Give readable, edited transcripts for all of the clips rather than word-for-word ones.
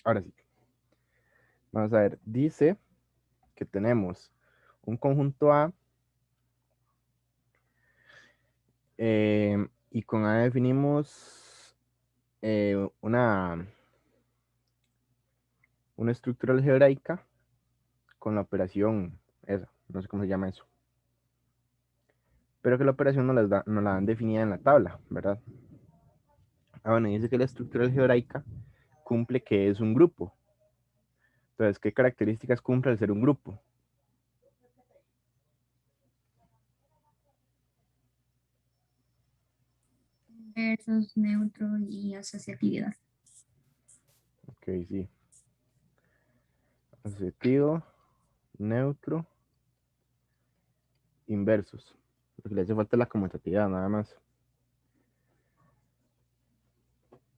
Ahora sí, vamos a ver. Dice que tenemos un conjunto A y con A definimos una estructura algebraica con la operación esa, no sé cómo se llama eso, pero que la operación no la dan definida en la tabla, ¿verdad? Ah, bueno, dice que la estructura algebraica cumple que es un grupo. Entonces, ¿qué características cumple al ser un grupo? Versus, neutro y asociatividad. Ok, sí. Asociativo, neutro, inversos. Lo que le hace falta es la conmutatividad, nada más.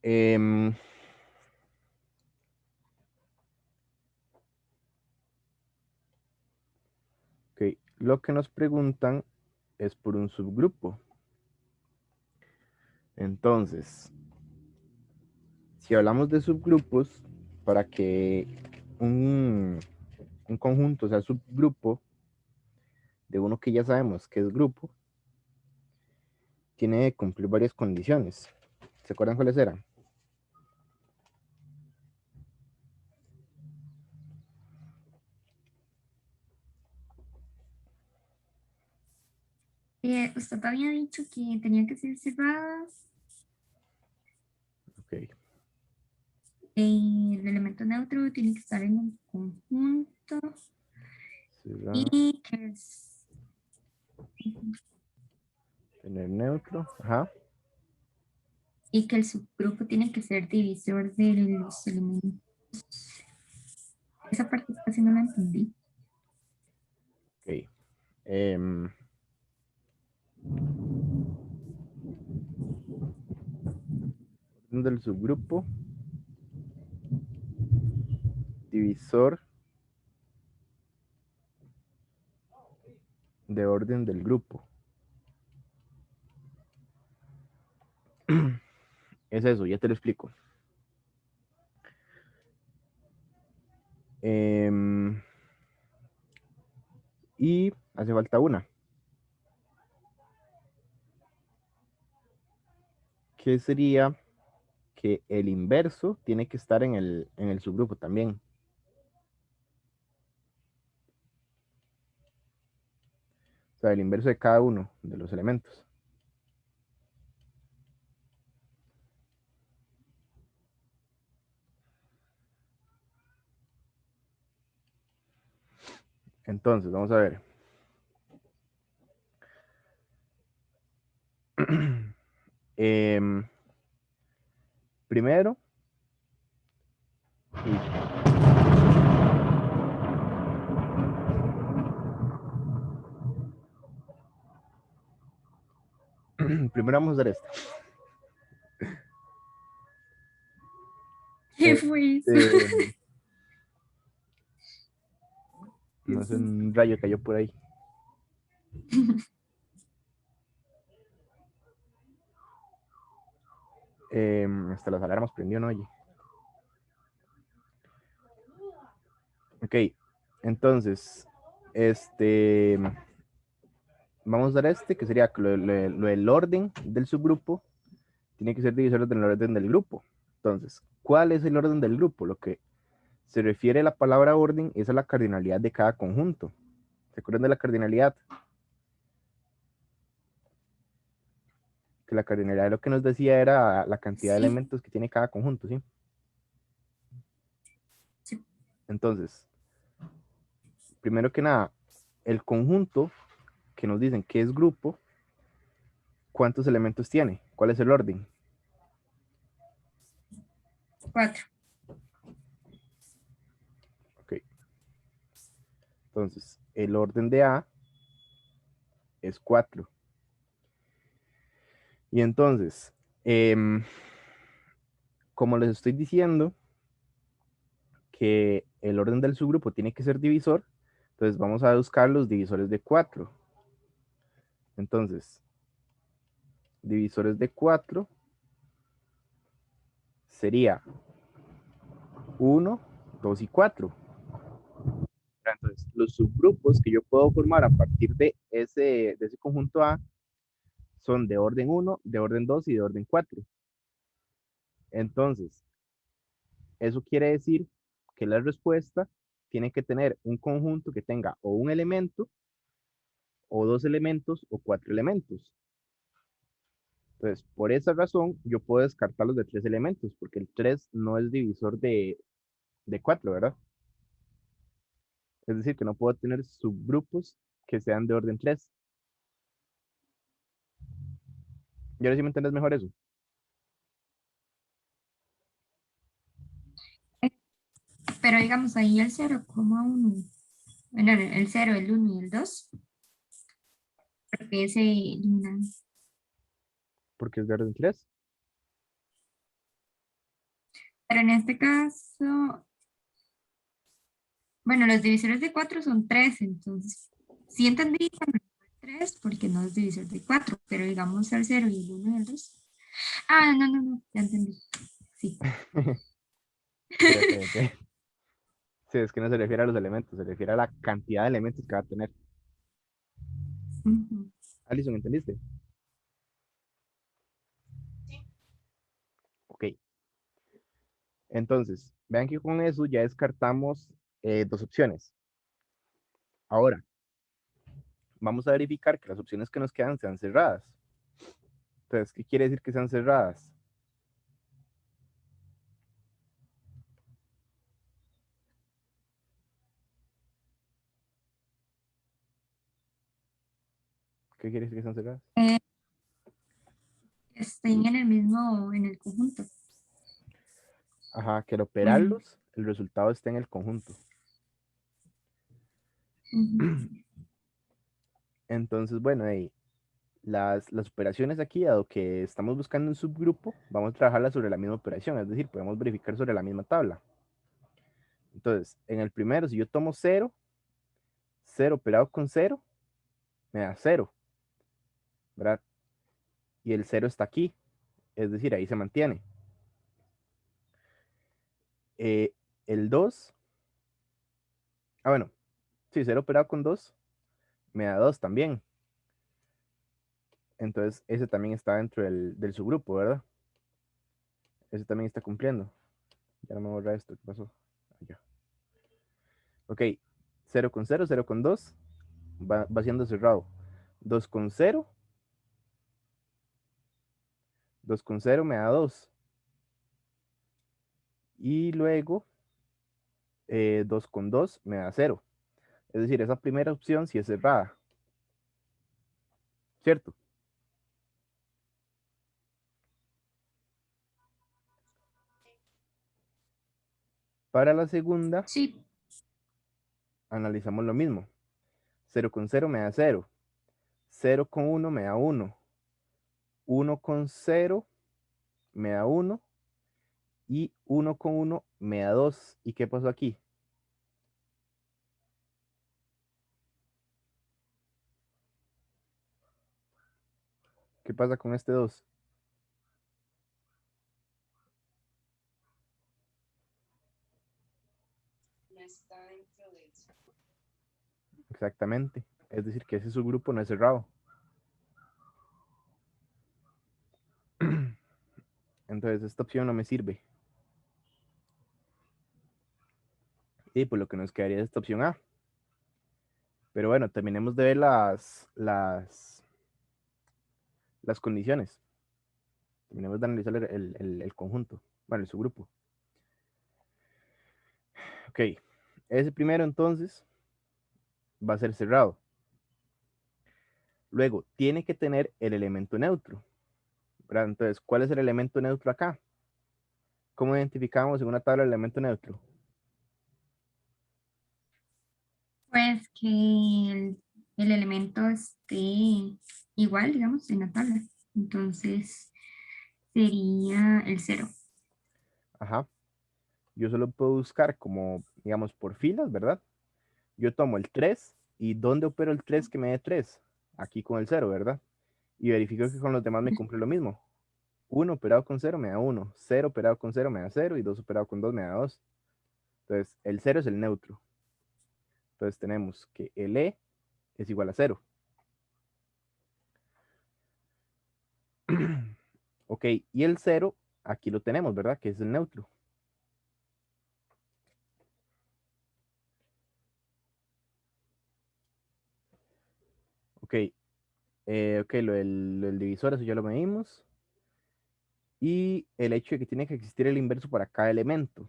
Em, ok, lo que nos preguntan es por un subgrupo. Entonces, si hablamos de subgrupos, para que un conjunto sea subgrupo de uno que ya sabemos que es grupo, tiene que cumplir varias condiciones. ¿Se acuerdan cuáles eran? Usted había dicho que tenía que ser cerradas. Ok. El elemento neutro tiene que estar en el conjunto Será y que es, tener neutro. Ajá. y que el subgrupo tiene que ser divisor de los elementos. Esa parte casi no la entendí. Ok. Em, del subgrupo, divisor de orden del grupo. Es eso, ya te lo explico. Em, y hace falta una, que sería que el inverso tiene que estar en el subgrupo también. O sea, el inverso de cada uno de los elementos. Entonces, vamos a ver. Em, primero, primero vamos a hacer esto. ¿Qué fue eso? Este, Qué no sé, susto. un rayo cayó por ahí. Hasta las alarmas prendió, ¿no? Oye. Ok, entonces, este, vamos a dar este, que sería lo del orden del subgrupo, tiene que ser divisor del orden del grupo. Entonces, ¿cuál es el orden del grupo? Lo que se refiere a la palabra orden es a la cardinalidad de cada conjunto. ¿Se acuerdan de la cardinalidad? Que la cardinalidad lo que nos decía era la cantidad de Sí, elementos que tiene cada conjunto, ¿sí? sí. Entonces, primero que nada, el conjunto que nos dicen que es grupo, ¿cuántos elementos tiene? ¿Cuál es el orden? 4. Ok, entonces, el orden de A es 4. Y entonces, como les estoy diciendo que el orden del subgrupo tiene que ser divisor, entonces vamos a buscar los divisores de 4. Entonces, divisores de 4 sería 1, 2 y 4. Entonces, los subgrupos que yo puedo formar a partir de ese conjunto A son de orden 1, de orden 2 y de orden 4. Entonces, eso quiere decir que la respuesta tiene que tener un conjunto que tenga o un elemento, o dos elementos, o cuatro elementos. Entonces, por esa razón, yo puedo descartarlos de tres elementos, porque el 3 no es divisor de 4, ¿verdad? Es decir, que no puedo tener subgrupos que sean de orden 3. ¿Y ahora sí me entiendes mejor eso? Pero digamos ahí el 0,1. Bueno, el 0, el 1 y el 2, porque se eliminan. Porque es de orden 3. Pero en este caso, bueno, los divisores de 4 son 3, entonces sí entendí cuando fue 3 porque no es divisor de 4, pero digamos el 0 y el 1 y el 2. Ah, no, no, no, ya entendí. Sí. Ok, ok, ok. Sí, es que no se refiere a los elementos, se refiere a la cantidad de elementos que va a tener. Ujú. Alison, ¿entendiste? Ok. Entonces, vean que con eso ya descartamos dos opciones. Ahora, vamos a verificar que las opciones que nos quedan sean cerradas. Entonces, ¿qué quiere decir que sean cerradas? ¿Qué quiere decir que sean cerradas? Eh, Estén en el mismo, en el conjunto. Ajá, que al Bueno, operarlos, el resultado esté en el conjunto. ujú. Entonces, bueno, ahí, las operaciones aquí, dado que estamos buscando un subgrupo, vamos a trabajarlas sobre la misma operación, es decir, podemos verificar sobre la misma tabla. Entonces, en el primero, si yo tomo 0, 0 operado con 0, me da 0, ¿verdad? Y el 0 está aquí, es decir, ahí se mantiene. Eh, el 2, bueno, sí, 0 operado con 2, me da 2 también. Entonces, ese también está dentro del subgrupo, ¿verdad? Ese también está cumpliendo. Ya no me borra esto, ¿qué pasó? Ya. Ok, 0 con 0, 0 con 2, va siendo cerrado. 2 con 0, 2 con 0 me da 2. Y luego 2 con 2 me da 0. Es decir, esa primera opción sí es cerrada, ¿cierto? Para la segunda, Sí, analizamos lo mismo. 0 con 0 me da 0. 0 con 1 me da 1. 1 con 0 me da 1. Y 1 con 1 me da 2. ¿Y qué pasó aquí? ¿Qué pasa con este 2? Exactamente. Es decir, que ese subgrupo no es cerrado. Entonces, esta opción no me sirve. Y pues lo que nos quedaría es esta opción A. Pero bueno, terminemos de ver las condiciones. Terminemos de analizar el conjunto. Bueno, el subgrupo. Ok. Ese primero entonces va a ser cerrado. Luego, tiene que tener el elemento neutro, ¿verdad? Entonces, ¿cuál es el elemento neutro acá? ¿Cómo identificamos en una tabla el elemento neutro? pues que el elemento esté igual, digamos, en la tabla. Entonces sería el 0. Ajá. Yo solo puedo buscar como, digamos, por filas, ¿verdad? Yo tomo el 3 y ¿dónde opero el 3 que me dé 3? Aquí con el 0, ¿verdad? Y verifico que con los demás me cumple lo mismo. 1 operado con 0 me da 1, 0 operado con 0 me da 0 y 2 operado con 2 me da 2. Entonces, el 0 es el neutro. Entonces, tenemos que el E es igual a 0. Ok, y el 0, aquí lo tenemos, ¿verdad? Que es el neutro. Ok, ok, lo del divisor, eso ya lo medimos. Y el hecho de que tiene que existir el inverso para cada elemento.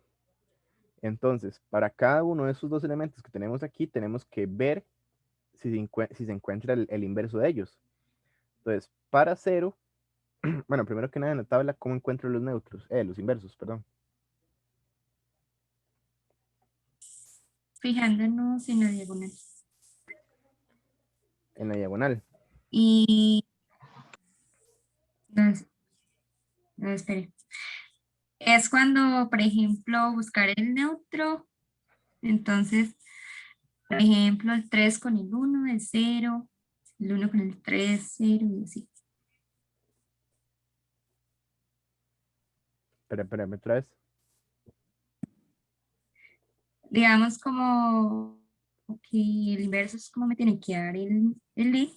Entonces, para cada uno de esos dos elementos que tenemos aquí, tenemos que ver si se encuentra el inverso de ellos. Entonces, para 0, bueno, primero que nada en la tabla, ¿cómo encuentro los neutros? Los inversos, perdón. Fijándonos en la diagonal. En la diagonal. Y no, no, espere. Es cuando, por ejemplo, buscar el neutro. Entonces, por ejemplo, el 3 con el 1, el 0, el 1 con el 3, 0 y así. Espera, otra vez. Digamos como que el inverso es como me tiene que dar el E.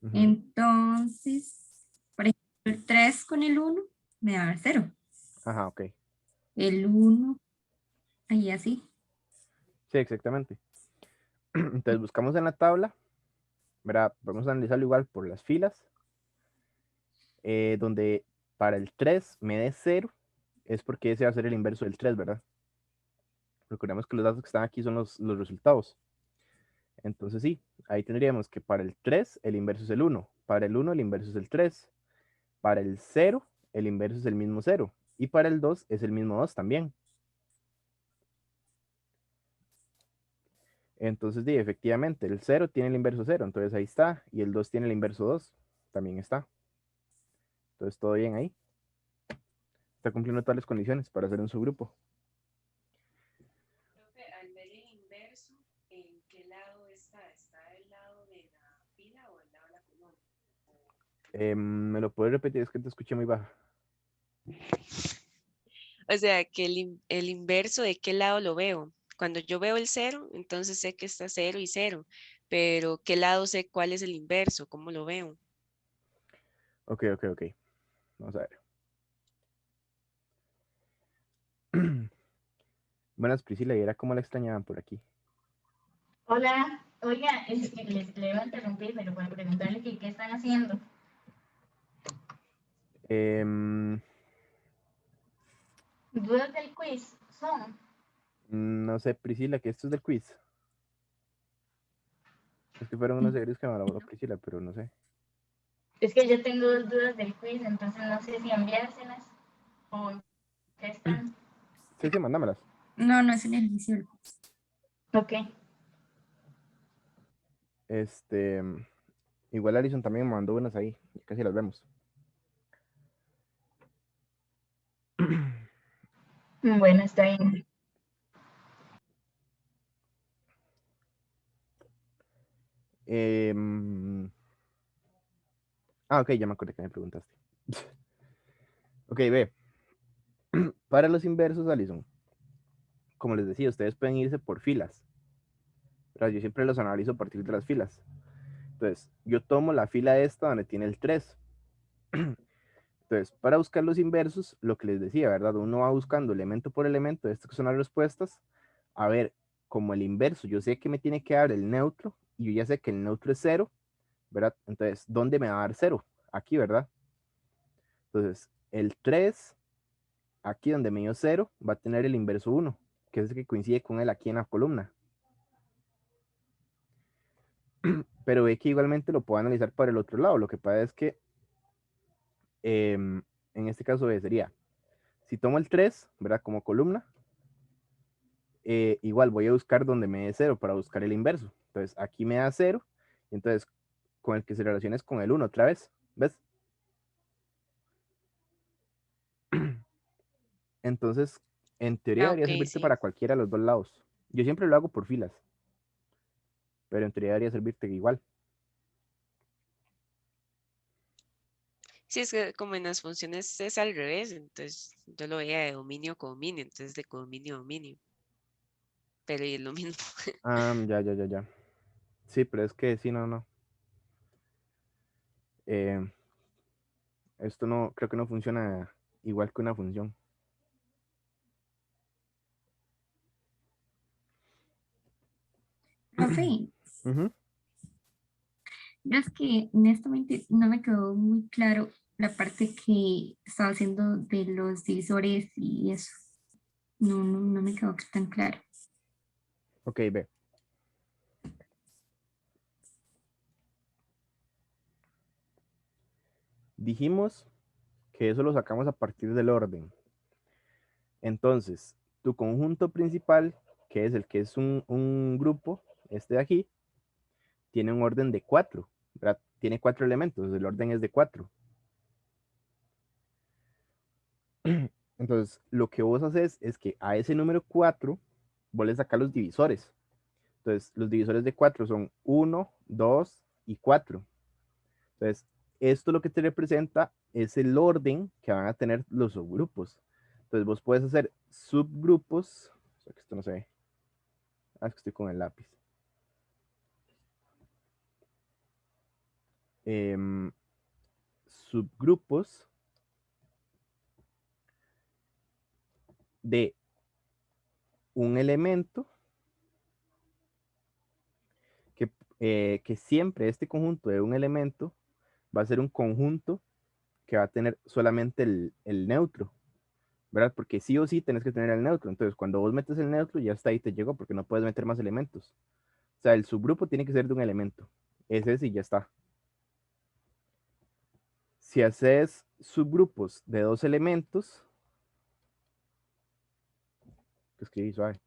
Ujú. Entonces, por ejemplo, el 3 con el 1 me va a dar 0. Ajá, ok. El 1, ahí así. Sí, exactamente. Entonces buscamos en la tabla, ¿verdad? Vamos a analizarlo igual por las filas, donde para el 3 me dé 0, es porque ese va a ser el inverso del 3, ¿verdad? Recordemos que los datos que están aquí son los resultados. Entonces sí, ahí tendríamos que para el 3 el inverso es el 1, para el 1 el inverso es el 3, para el 0 el inverso es el mismo 0 y para el 2 es el mismo 2 también. Entonces, sí, efectivamente, el 0 tiene el inverso 0, entonces ahí está, y el 2 tiene el inverso 2, también está. Entonces, todo bien ahí. Está cumpliendo todas las condiciones para hacer un subgrupo. Profe, al ver el inverso, ¿en qué lado está? ¿Está del lado de la fila o del lado de la columna? ¿Me lo puedes repetir? Es que te escuché muy baja. O sea, que el inverso, ¿de qué lado lo veo? Cuando yo veo el cero, entonces sé que está cero y cero, pero ¿qué lado sé cuál es el inverso? ¿Cómo lo veo? Ok. Vamos a ver. Buenas, Priscila, y era cómo la extrañaban por aquí. Hola, oiga, le iba a interrumpir, pero para preguntarle que qué están haciendo. Em, Dudas del quiz son. no sé, Priscila, que esto es del quiz. Es que fueron unos series que me elaboró Priscila, pero no sé. Es que yo tengo dos dudas del quiz, entonces no sé si enviárselas o en qué están. Sí, mándamelas. No, no es un ejercicio. Ok. Este, igual Alison también me mandó unas ahí, ya casi las vemos. Bueno, está bien. Em, ok, ya me acordé que me preguntaste. Ok, ve. Para los inversos, Alison, como les decía, ustedes pueden irse por filas. Pero yo siempre los analizo a partir de las filas. Entonces, yo tomo la fila esta donde tiene el 3. Entonces, para buscar los inversos, lo que les decía, ¿verdad? Uno va buscando elemento por elemento, estas que son las respuestas. A ver, como el inverso, yo sé que me tiene que dar el neutro y yo ya sé que el neutro es 0, ¿verdad? Entonces, ¿dónde me va a dar 0? Aquí, ¿verdad? Entonces, el 3, aquí donde me dio 0, va a tener el inverso 1, que es el que coincide con él aquí en la columna. Pero ve que igualmente lo puedo analizar para el otro lado. Lo que pasa es que en este caso sería, si tomo el 3, ¿verdad? Como columna, igual voy a buscar donde me dé 0 para buscar el inverso. Entonces aquí me da 0, y entonces con el que se relaciona es con el 1 otra vez. ¿Ves? Entonces, en teoría Ah, debería ok, servirte sí. para cualquiera de los dos lados. Yo siempre lo hago por filas, pero en teoría debería servirte igual. Sí, es que como en las funciones es al revés, entonces yo lo veía de dominio a codominio, entonces de codominio a dominio. pero es lo mismo. Ah, ya. Sí, pero es que sí, no. Eh, esto no, creo que no funciona igual que una función. Profe, Ujú. es que honestamente no me quedó muy claro la parte que estaba haciendo de los divisores y eso. No me quedó tan claro. Ok, ve. Dijimos que eso lo sacamos a partir del orden. Entonces, tu conjunto principal, que es el que es un grupo, este de aquí, tiene un orden de 4, ¿verdad? Tiene 4 elementos, el orden es de 4. Entonces, lo que vos haces es que a ese número 4, vos le sacas los divisores. Entonces, los divisores de 4 son 1, 2 y 4. Entonces, esto lo que te representa es el orden que van a tener los subgrupos. Entonces, vos puedes hacer subgrupos. O sea, que esto no se ve. Ah, es que estoy con el lápiz. Subgrupos de un elemento que siempre este conjunto de un elemento va a ser un conjunto que va a tener solamente el neutro, ¿verdad? Porque sí o sí tenés que tener el neutro. Entonces, cuando vos metes el neutro, ya está ahí, te llegó, porque no puedes meter más elementos. O sea, el subgrupo tiene que ser de un elemento. Ese sí ya está. Si haces subgrupos de 2 elementos, que escribí suave.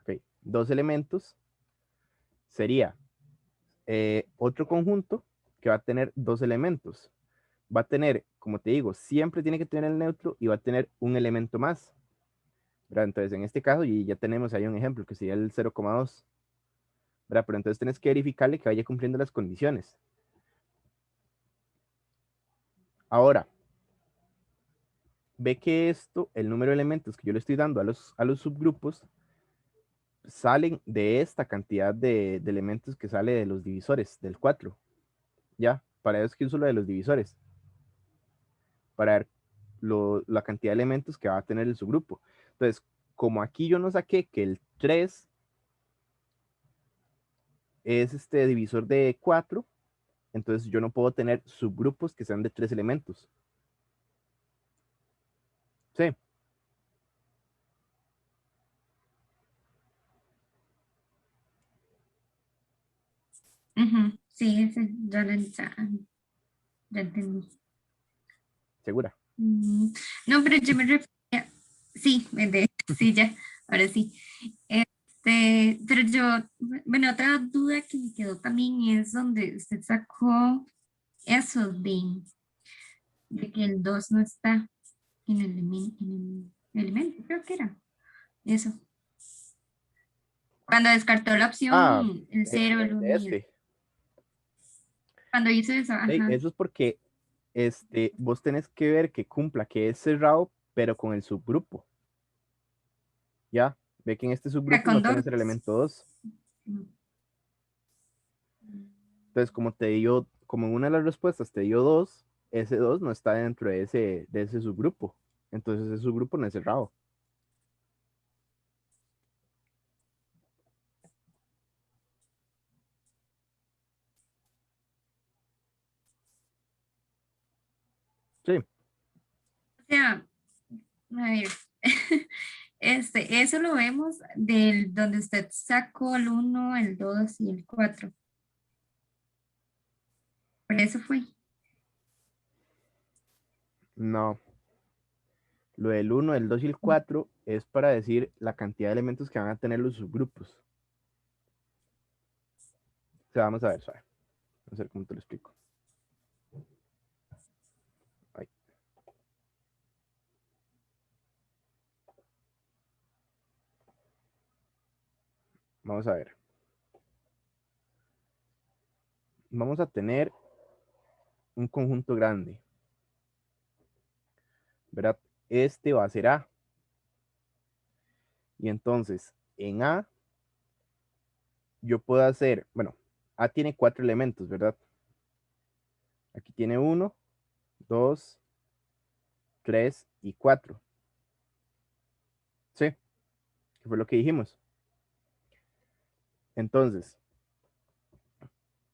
Ok, 2 elementos sería otro conjunto que va a tener 2 elementos. Va a tener, como te digo, siempre tiene que tener el neutro y va a tener un elemento más, ¿verdad? Entonces, en este caso, y ya tenemos ahí un ejemplo que sería el 0,2, ¿verdad? Pero entonces tienes que verificarle que vaya cumpliendo las condiciones. Ahora, ve que esto, el número de elementos que yo le estoy dando a los subgrupos, salen de esta cantidad de elementos que sale de los divisores, del 4. ¿Ya? Para eso es que uso lo de los divisores. Para ver la cantidad de elementos que va a tener el subgrupo. Entonces, como aquí yo no saqué que el 3 es este divisor de 4, entonces yo no puedo tener subgrupos que sean de 3 elementos. Sí, Ujú, sí, ese ya entendí. segura. No, pero yo me refería, sí, sí, ya, ahora sí. Pero yo, bueno, otra duda que me quedó también es donde usted sacó eso de que el 2 no está en el elemento, creo que era eso. Cuando descartó la Ah, opción el 0, el 1 y el... este. Cuando hizo eso, Sí, ajá. eso es porque vos tenés que ver que cumpla, que es cerrado, pero con el subgrupo. ¿Ya? Ve que en este Era subgrupo no con 2. tenés el elemento 2. Entonces, como te dio, como en una de las respuestas te dio 2, ese 2 no está dentro de ese subgrupo. Entonces, ese subgrupo no es cerrado. Sí, O sea, a ver, eso lo vemos del donde usted sacó el 1, el 2 y el 4. Por eso fue. no. Lo del 1, el 2 y el 4 es para decir la cantidad de elementos que van a tener los subgrupos. O sea, vamos a ver, suave. Vamos a ver cómo te lo explico. Ahí. Vamos a ver. Vamos a tener un conjunto grande. ¿verdad? Este va a ser A. Y entonces, en A, yo puedo hacer, bueno, A tiene 4 elementos, ¿verdad? Aquí tiene 1, 2, 3 y 4. ¿Sí? Que fue lo que dijimos. Entonces,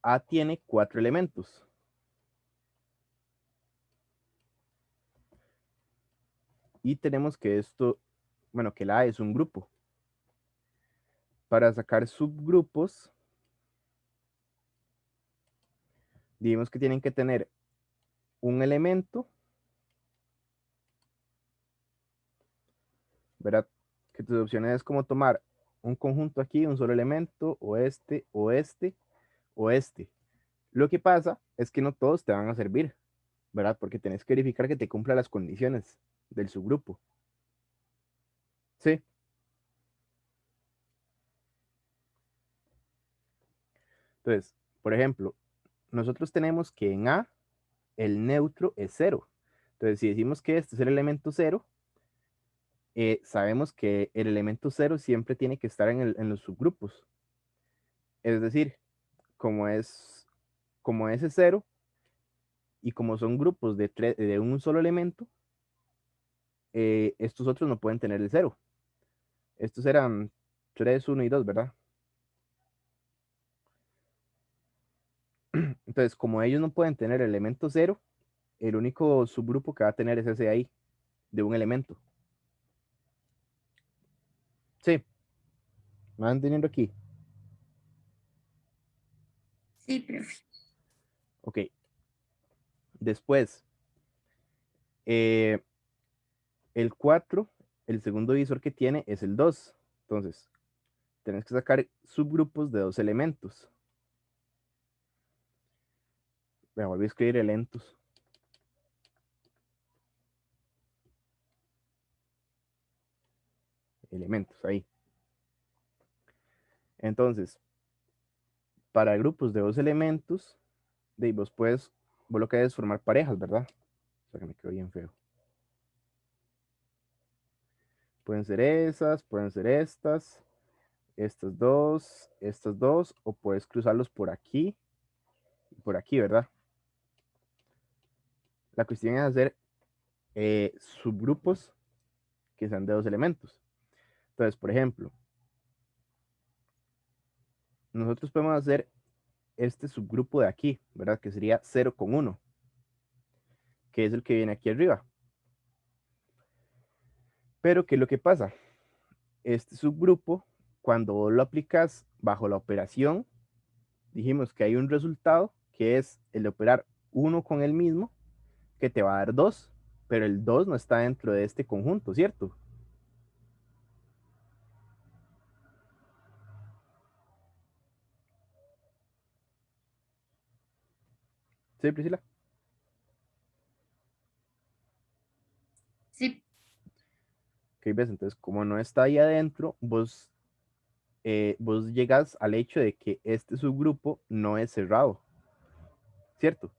A tiene 4 elementos. Y tenemos que esto, bueno, que la A es un grupo. Para sacar subgrupos, dijimos que tienen que tener un elemento, ¿verdad? Que tus opciones es como tomar un conjunto aquí, un solo elemento, o este, o este, o este. Lo que pasa es que no todos te van a servir, ¿verdad? Porque tenés que verificar que te cumpla las condiciones del subgrupo. ¿Sí? Entonces, por ejemplo, nosotros tenemos que en A el neutro es 0. Entonces, si decimos que este es el elemento 0, sabemos que el elemento 0 siempre tiene que estar en los subgrupos. Es decir, como ese 0 y como son grupos de un solo elemento, estos otros no pueden tener el 0. Estos eran 3, 1 y 2, ¿verdad? Entonces, como ellos no pueden tener el elemento 0, el único subgrupo que va a tener es ese ahí, de un elemento. Sí, me van teniendo aquí. Sí, profe. Ok. Después, el 4, el segundo divisor que tiene es el 2. Entonces, tenés que sacar subgrupos de 2 elementos. Me volví a escribir elementos. Elementos, ahí. Entonces, para grupos de 2 elementos, vos lo que es formar parejas, ¿verdad? O sea que me quedó bien feo. Pueden ser esas, pueden ser estas dos, o puedes cruzarlos por aquí y por aquí, ¿verdad? La cuestión es hacer subgrupos que sean de 2 elementos. Entonces, por ejemplo, nosotros podemos hacer este subgrupo de aquí, ¿verdad? Que sería 0 con 1, que es el que viene aquí arriba. Pero, ¿qué es lo que pasa? Este subgrupo, cuando vos lo aplicas bajo la operación, dijimos que hay un resultado que es el de operar 1 con el mismo, que te va a dar 2, pero el 2 no está dentro de este conjunto, ¿cierto? ¿Sí, Priscila? Sí, Ok, ves, entonces como no está ahí adentro, vos llegas al hecho de que este subgrupo no es cerrado, ¿cierto?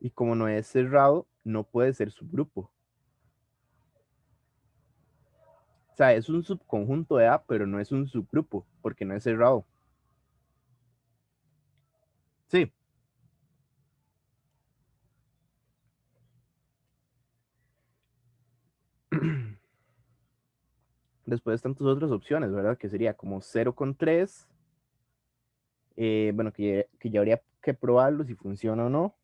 Y como no es cerrado, no puede ser subgrupo. O sea, es un subconjunto de A, pero no es un subgrupo, porque no es cerrado. Sí. Después están tus otras opciones, ¿verdad? Que sería como 0 con 3. Bueno, que ya habría que probarlo si funciona o no.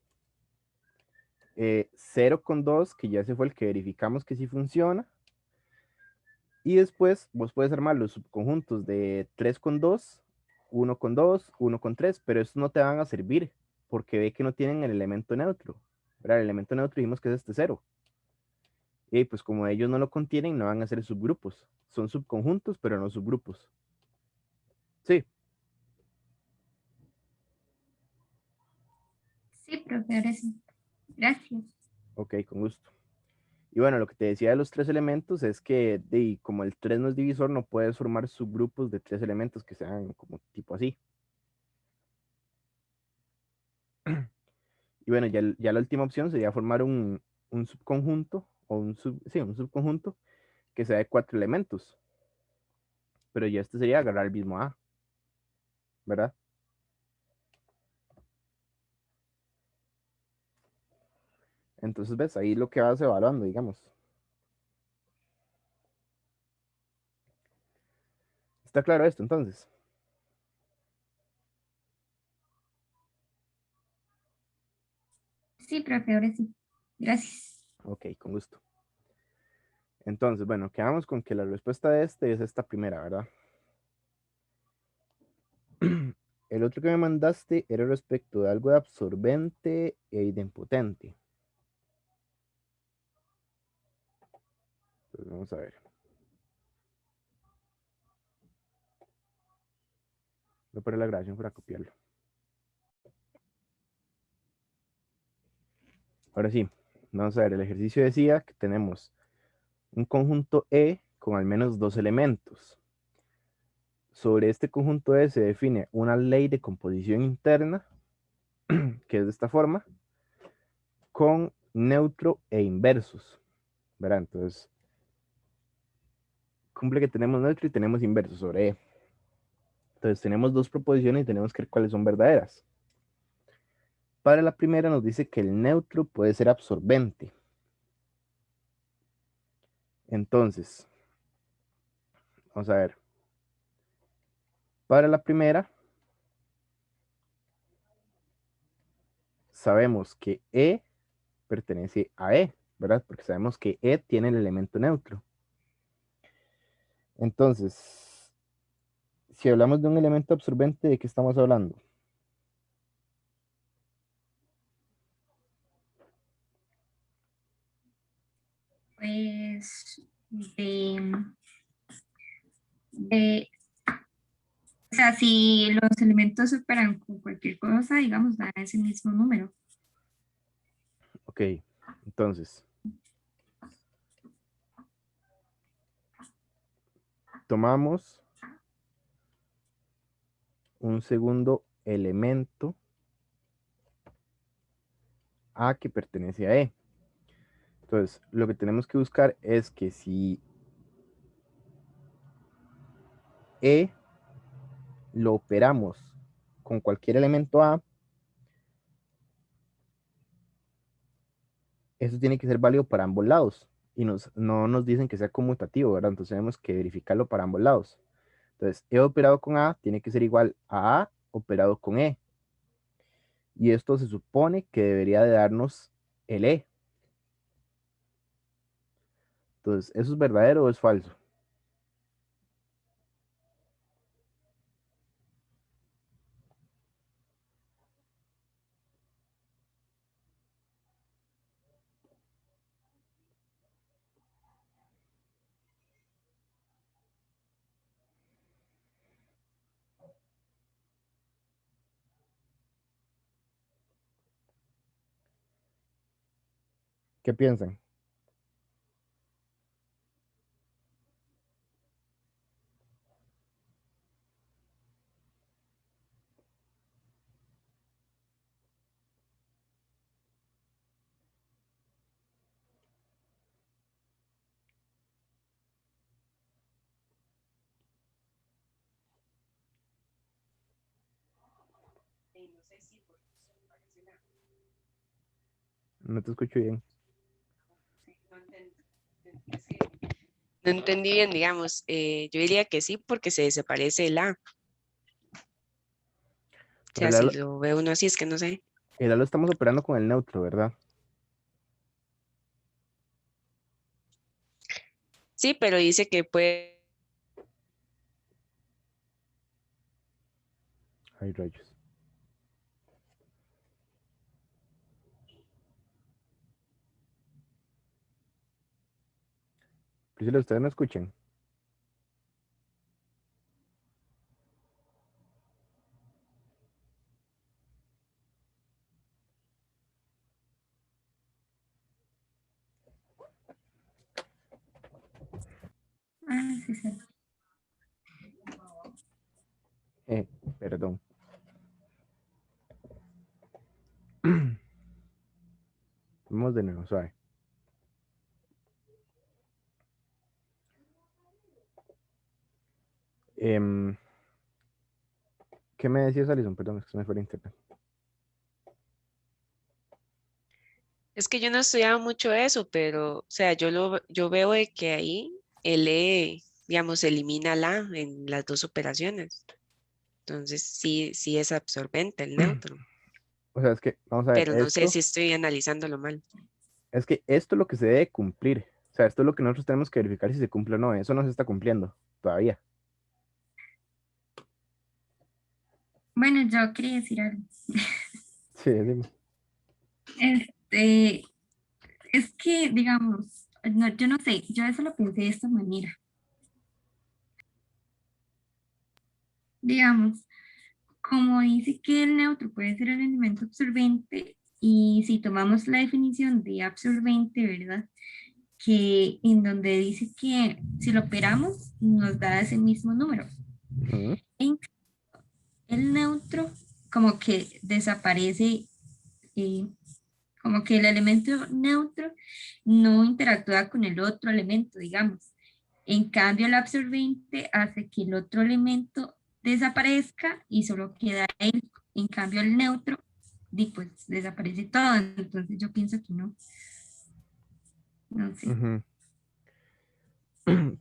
0 con 2, que ya ese fue el que verificamos que sí funciona. Y después vos puedes armar los subconjuntos de 3 con 2, 1 con 2, 1 con 3, pero estos no te van a servir porque ve que no tienen el elemento neutro. ¿Verdad? El elemento neutro dijimos que es este 0. Y pues como ellos no lo contienen, no van a ser subgrupos. Son subconjuntos, pero no subgrupos. Sí, sí, profe, ahora sí. Gracias. ok, con gusto. Y bueno, lo que te decía de los 3 elementos es que como el 3 no es divisor, no puedes formar subgrupos de 3 elementos que sean como tipo así. Y bueno, ya la última opción sería formar un subconjunto, o sí, un subconjunto que sea de 4 elementos. Pero ya este sería agarrar el mismo A, ¿verdad? Entonces, ves, ahí lo que vas evaluando, digamos. ¿Está claro esto entonces? Sí, profe, ahora sí. Gracias. Ok, con gusto. Entonces, bueno, quedamos con que la respuesta de este es esta primera, ¿verdad? El otro que me mandaste era respecto de algo de absorbente e idempotente. Entonces, vamos a ver. Voy a poner la grabación para copiarlo. Ahora sí, vamos a ver. El ejercicio decía que tenemos un conjunto E con al menos 2 elementos. Sobre este conjunto E se define una ley de composición interna, que es de esta forma, con neutro e inversos, ¿verdad? Entonces, cumple que tenemos neutro y tenemos inverso sobre E. Entonces, tenemos dos proposiciones y tenemos que ver cuáles son verdaderas. Para la primera nos dice que el neutro puede ser absorbente. Entonces, vamos a ver. Para la primera, sabemos que E pertenece a E, ¿verdad? Porque sabemos que E tiene el elemento neutro. Entonces, si hablamos de un elemento absorbente, ¿de qué estamos hablando? Pues de, o sea, si los elementos superan con cualquier cosa, digamos, da ese mismo número. Ok, entonces, tomamos un segundo elemento A que pertenece a E. Entonces, lo que tenemos que buscar es que si E lo operamos con cualquier elemento A, eso tiene que ser válido para ambos lados. Y no nos dicen que sea conmutativo, ¿verdad? Entonces tenemos que verificarlo para ambos lados. Entonces, E operado con A tiene que ser igual a A operado con E. Y esto se supone que debería de darnos el E. Entonces, ¿eso es verdadero o es falso? ¿Qué piensan? No sé si porque eso me parece No te escucho bien. no entendí, es que no entendí bien, digamos. Yo diría que sí porque se parece el A. O Pero sea, si lo ve uno así, es que no sé. el A lo estamos operando con el neutro, ¿verdad? Sí, pero dice que puede. Ay, rayos. Priscila, ¿ustedes me escuchan? Ah, sí, sí. Eh, Perdón. Vamos de nuevo, suave. ¿Qué me decías, Alison? Perdón, es que se me fue el internet. Es que yo no estudiaba mucho eso, pero, o sea, yo veo de que ahí el E, digamos, elimina la en las dos operaciones. Entonces, sí es absorbente el neutro, O sea, es que, vamos a ver, pero no sé si estoy analizándolo mal. es que esto es lo que se debe cumplir. O sea, esto es lo que nosotros tenemos que verificar si se cumple o no. Eso no se está cumpliendo todavía. Bueno, yo quería decir algo. Sí, dime. Este, es que, digamos, no, yo no sé, yo eso lo pensé de esta manera. Digamos, como dice que el neutro puede ser el elemento absorbente, y si tomamos la definición de absorbente, ¿verdad? Que en donde dice que si lo operamos nos da ese mismo número. Ujú, En el neutro como que desaparece, eh, como que el elemento neutro no interactúa con el otro elemento, digamos. En cambio, el absorbente hace que el otro elemento desaparezca y solo queda él. En cambio, el neutro, pues desaparece todo. Entonces yo pienso que no, no sé. ujú.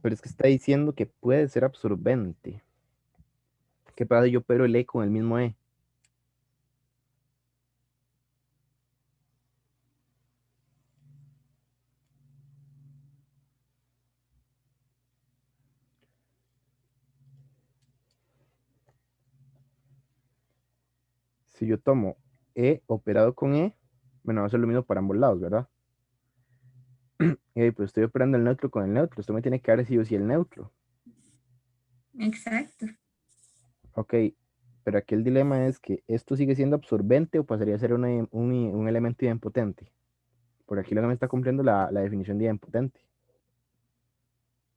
Pero es que está diciendo que puede ser absorbente. ¿Qué pasa si yo pero el E con el mismo E? Si yo tomo E operado con E, bueno, va a ser lo mismo para ambos lados, ¿verdad? Y ahí, pues estoy operando el neutro con el neutro. Esto me tiene que dar sí o sí el neutro. Exacto. Ok, pero aquí el dilema es que esto sigue siendo absorbente o pasaría a ser un elemento idempotente. Por aquí lo que me está cumpliendo la definición de idempotente.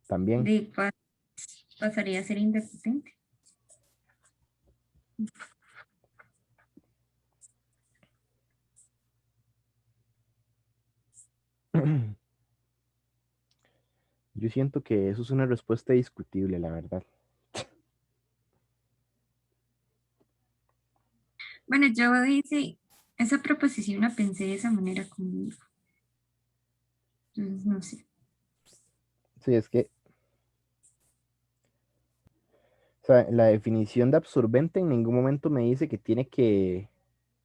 También. De pasaría a ser independente. Yo siento que eso es una respuesta discutible, la verdad. Bueno, yo dice, esa proposición la pensé de esa manera conmigo. Entonces, no sé. Sí, es que, o sea, la definición de absorbente en ningún momento me dice que tiene que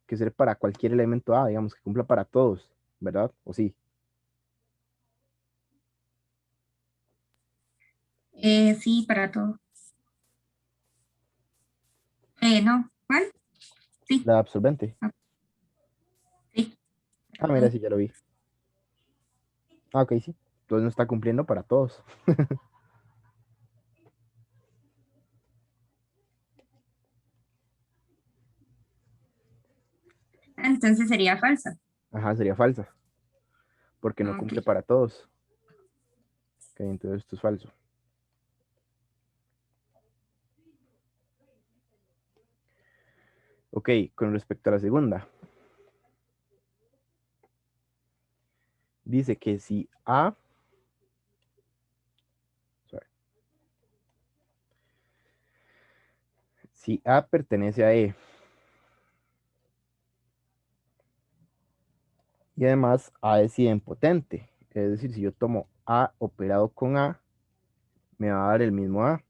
ser para cualquier elemento A, digamos, que cumpla para todos, ¿verdad? ¿O sí? Sí, para todo. No, ¿cuál? Sí, La absorbente. ah, sí, Ah, para mira, todo. sí, ya lo vi. Ah, ok, sí. Entonces no está cumpliendo para todos. Entonces sería falsa. Ajá, sería falsa, porque no Ok. cumple para todos. Ok, entonces esto es falso. Ok, con respecto a la segunda, dice que si A, sorry, si A pertenece a E y además A es idempotente, es decir, si yo tomo A operado con A, me va a dar el mismo A.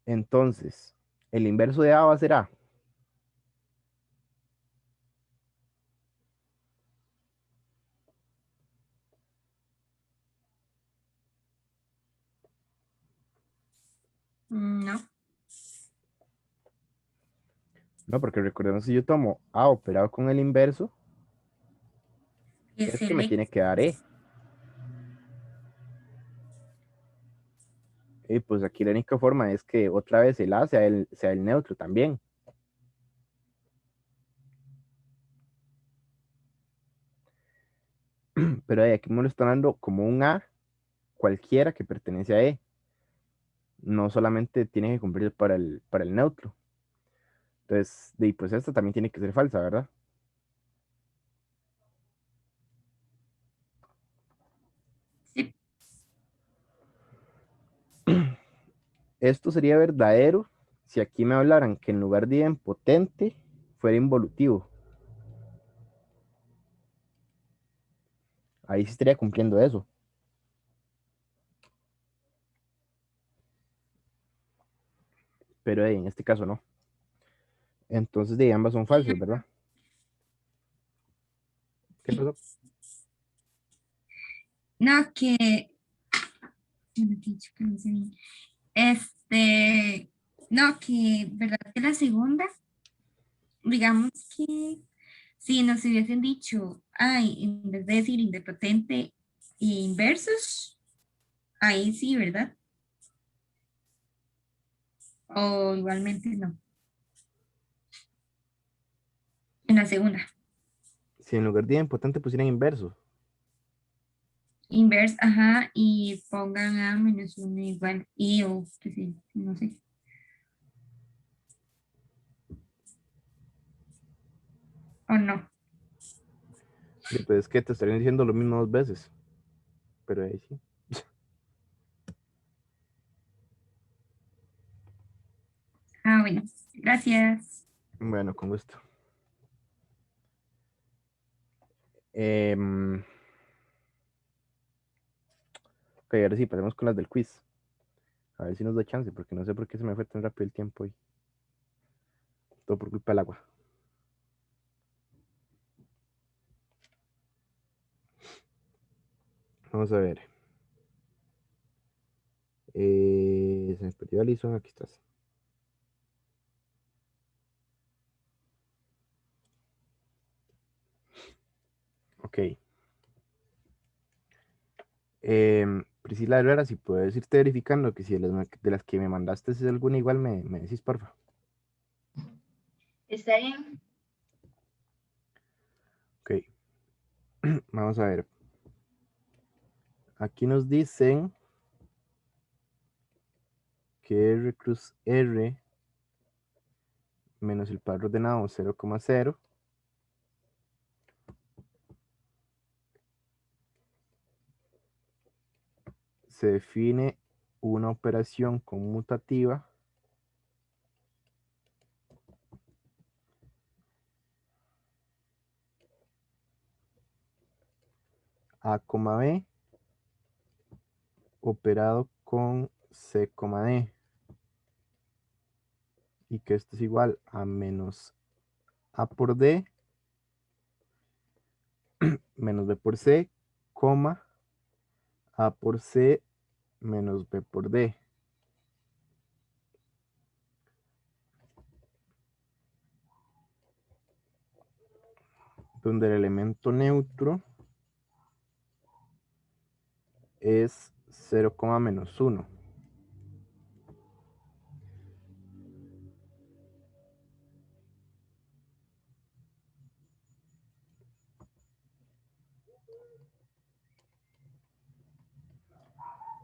Entonces, el inverso de A va a ser A. No, No, porque recordemos si yo tomo A operado con el inverso, es esto el me E. tiene que dar E. Y pues aquí la única forma es que otra vez el A sea el neutro también. Pero ahí aquí me lo están dando como un A cualquiera que pertenece a E. no solamente tiene que cumplir para el neutro. Entonces, pues esta también tiene que ser falsa, ¿verdad? Sí. Esto sería verdadero si aquí me hablaran que en lugar de idempotente fuera involutivo. Ahí sí estaría cumpliendo eso. Pero en este caso no. Entonces, ambas son falsas, ¿verdad? ¿Qué pasó? No, que... bueno, que dicho que no sé bien. No, que, ¿verdad? Que la segunda, digamos que si nos hubiesen dicho, ay, en vez de decir indepotente e inversos, ahí sí, ¿verdad? O igualmente no. En la segunda. Si en lugar de idempotente pusieran inverso. Inverse, ajá, y pongan a menos uno igual y o que sí, no sé. O no. Pues es que te estarían diciendo lo mismo dos veces. Pero ahí sí. Ah, bueno, gracias. Bueno, con gusto. Em, ok, ahora sí, pasemos con las del quiz. A ver si nos da chance, porque no sé por qué se me fue tan rápido el tiempo hoy. Todo por culpa del agua. Vamos a ver. Se me perdió Alison, aquí estás. Ok. Priscila Herrera, si puedes irte verificando que si de las que me mandaste es alguna igual, me decís, porfa. ¿Está bien? Ok. Vamos a ver. Aquí nos dicen que R cruz R menos el par ordenado 0,0 se define una operación conmutativa A, B operado con C, D y que esto es igual a menos A por D menos B por C, coma A por C menos B por D. Donde el elemento neutro es 0, menos 1.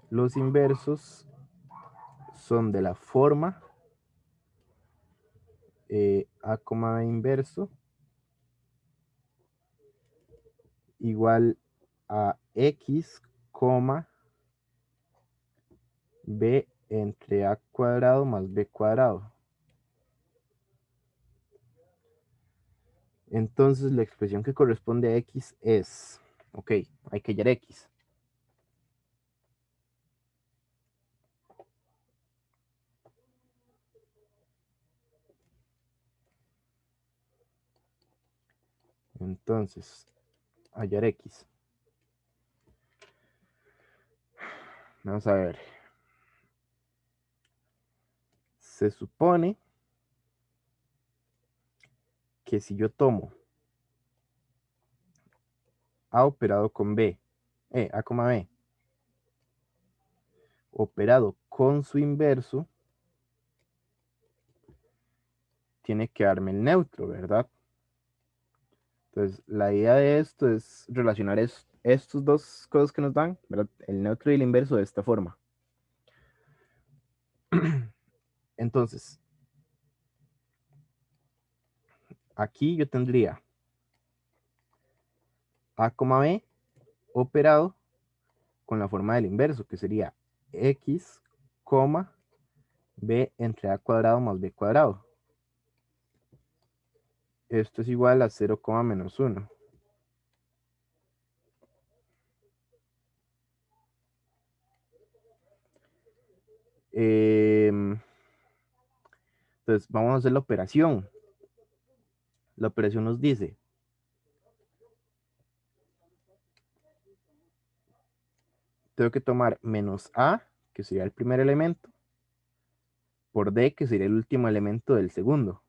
Los inversos son de la forma A, B inverso igual a X, B entre A cuadrado más B cuadrado. Entonces la expresión que corresponde a X es, ok, hay que hallar X. Entonces, hallar X. Vamos a ver. Se supone que si yo tomo A operado con B, A, B, operado con su inverso, tiene que darme el neutro, ¿verdad? Entonces, la idea de esto es relacionar estos dos cosas que nos dan, ¿verdad? El neutro y el inverso de esta forma. Entonces, aquí yo tendría A, B operado con la forma del inverso, que sería X, B entre A cuadrado más B cuadrado. Esto es igual a 0, menos 1. Entonces, vamos a hacer la operación. La operación nos dice tengo que tomar menos A, que sería el primer elemento, por D, que sería el último elemento del segundo.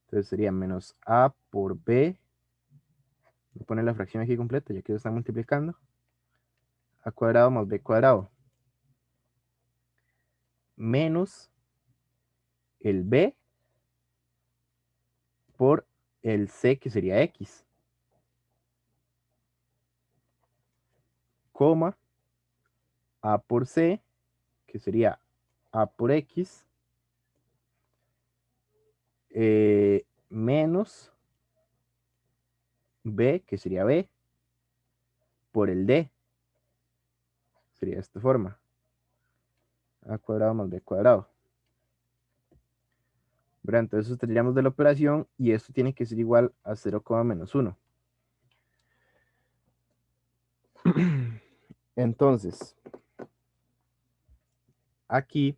Entonces sería menos A por B. Voy a poner la fracción aquí completa, ya que lo están multiplicando. A cuadrado más B cuadrado. Menos el B por el C, que sería X. Coma A por C, que sería A por X. Menos B, que sería B, por el D. Sería de esta forma. A cuadrado más B cuadrado. ¿Verdad? Entonces eso tendríamos de la operación y esto tiene que ser igual a 0, menos 1. Entonces, aquí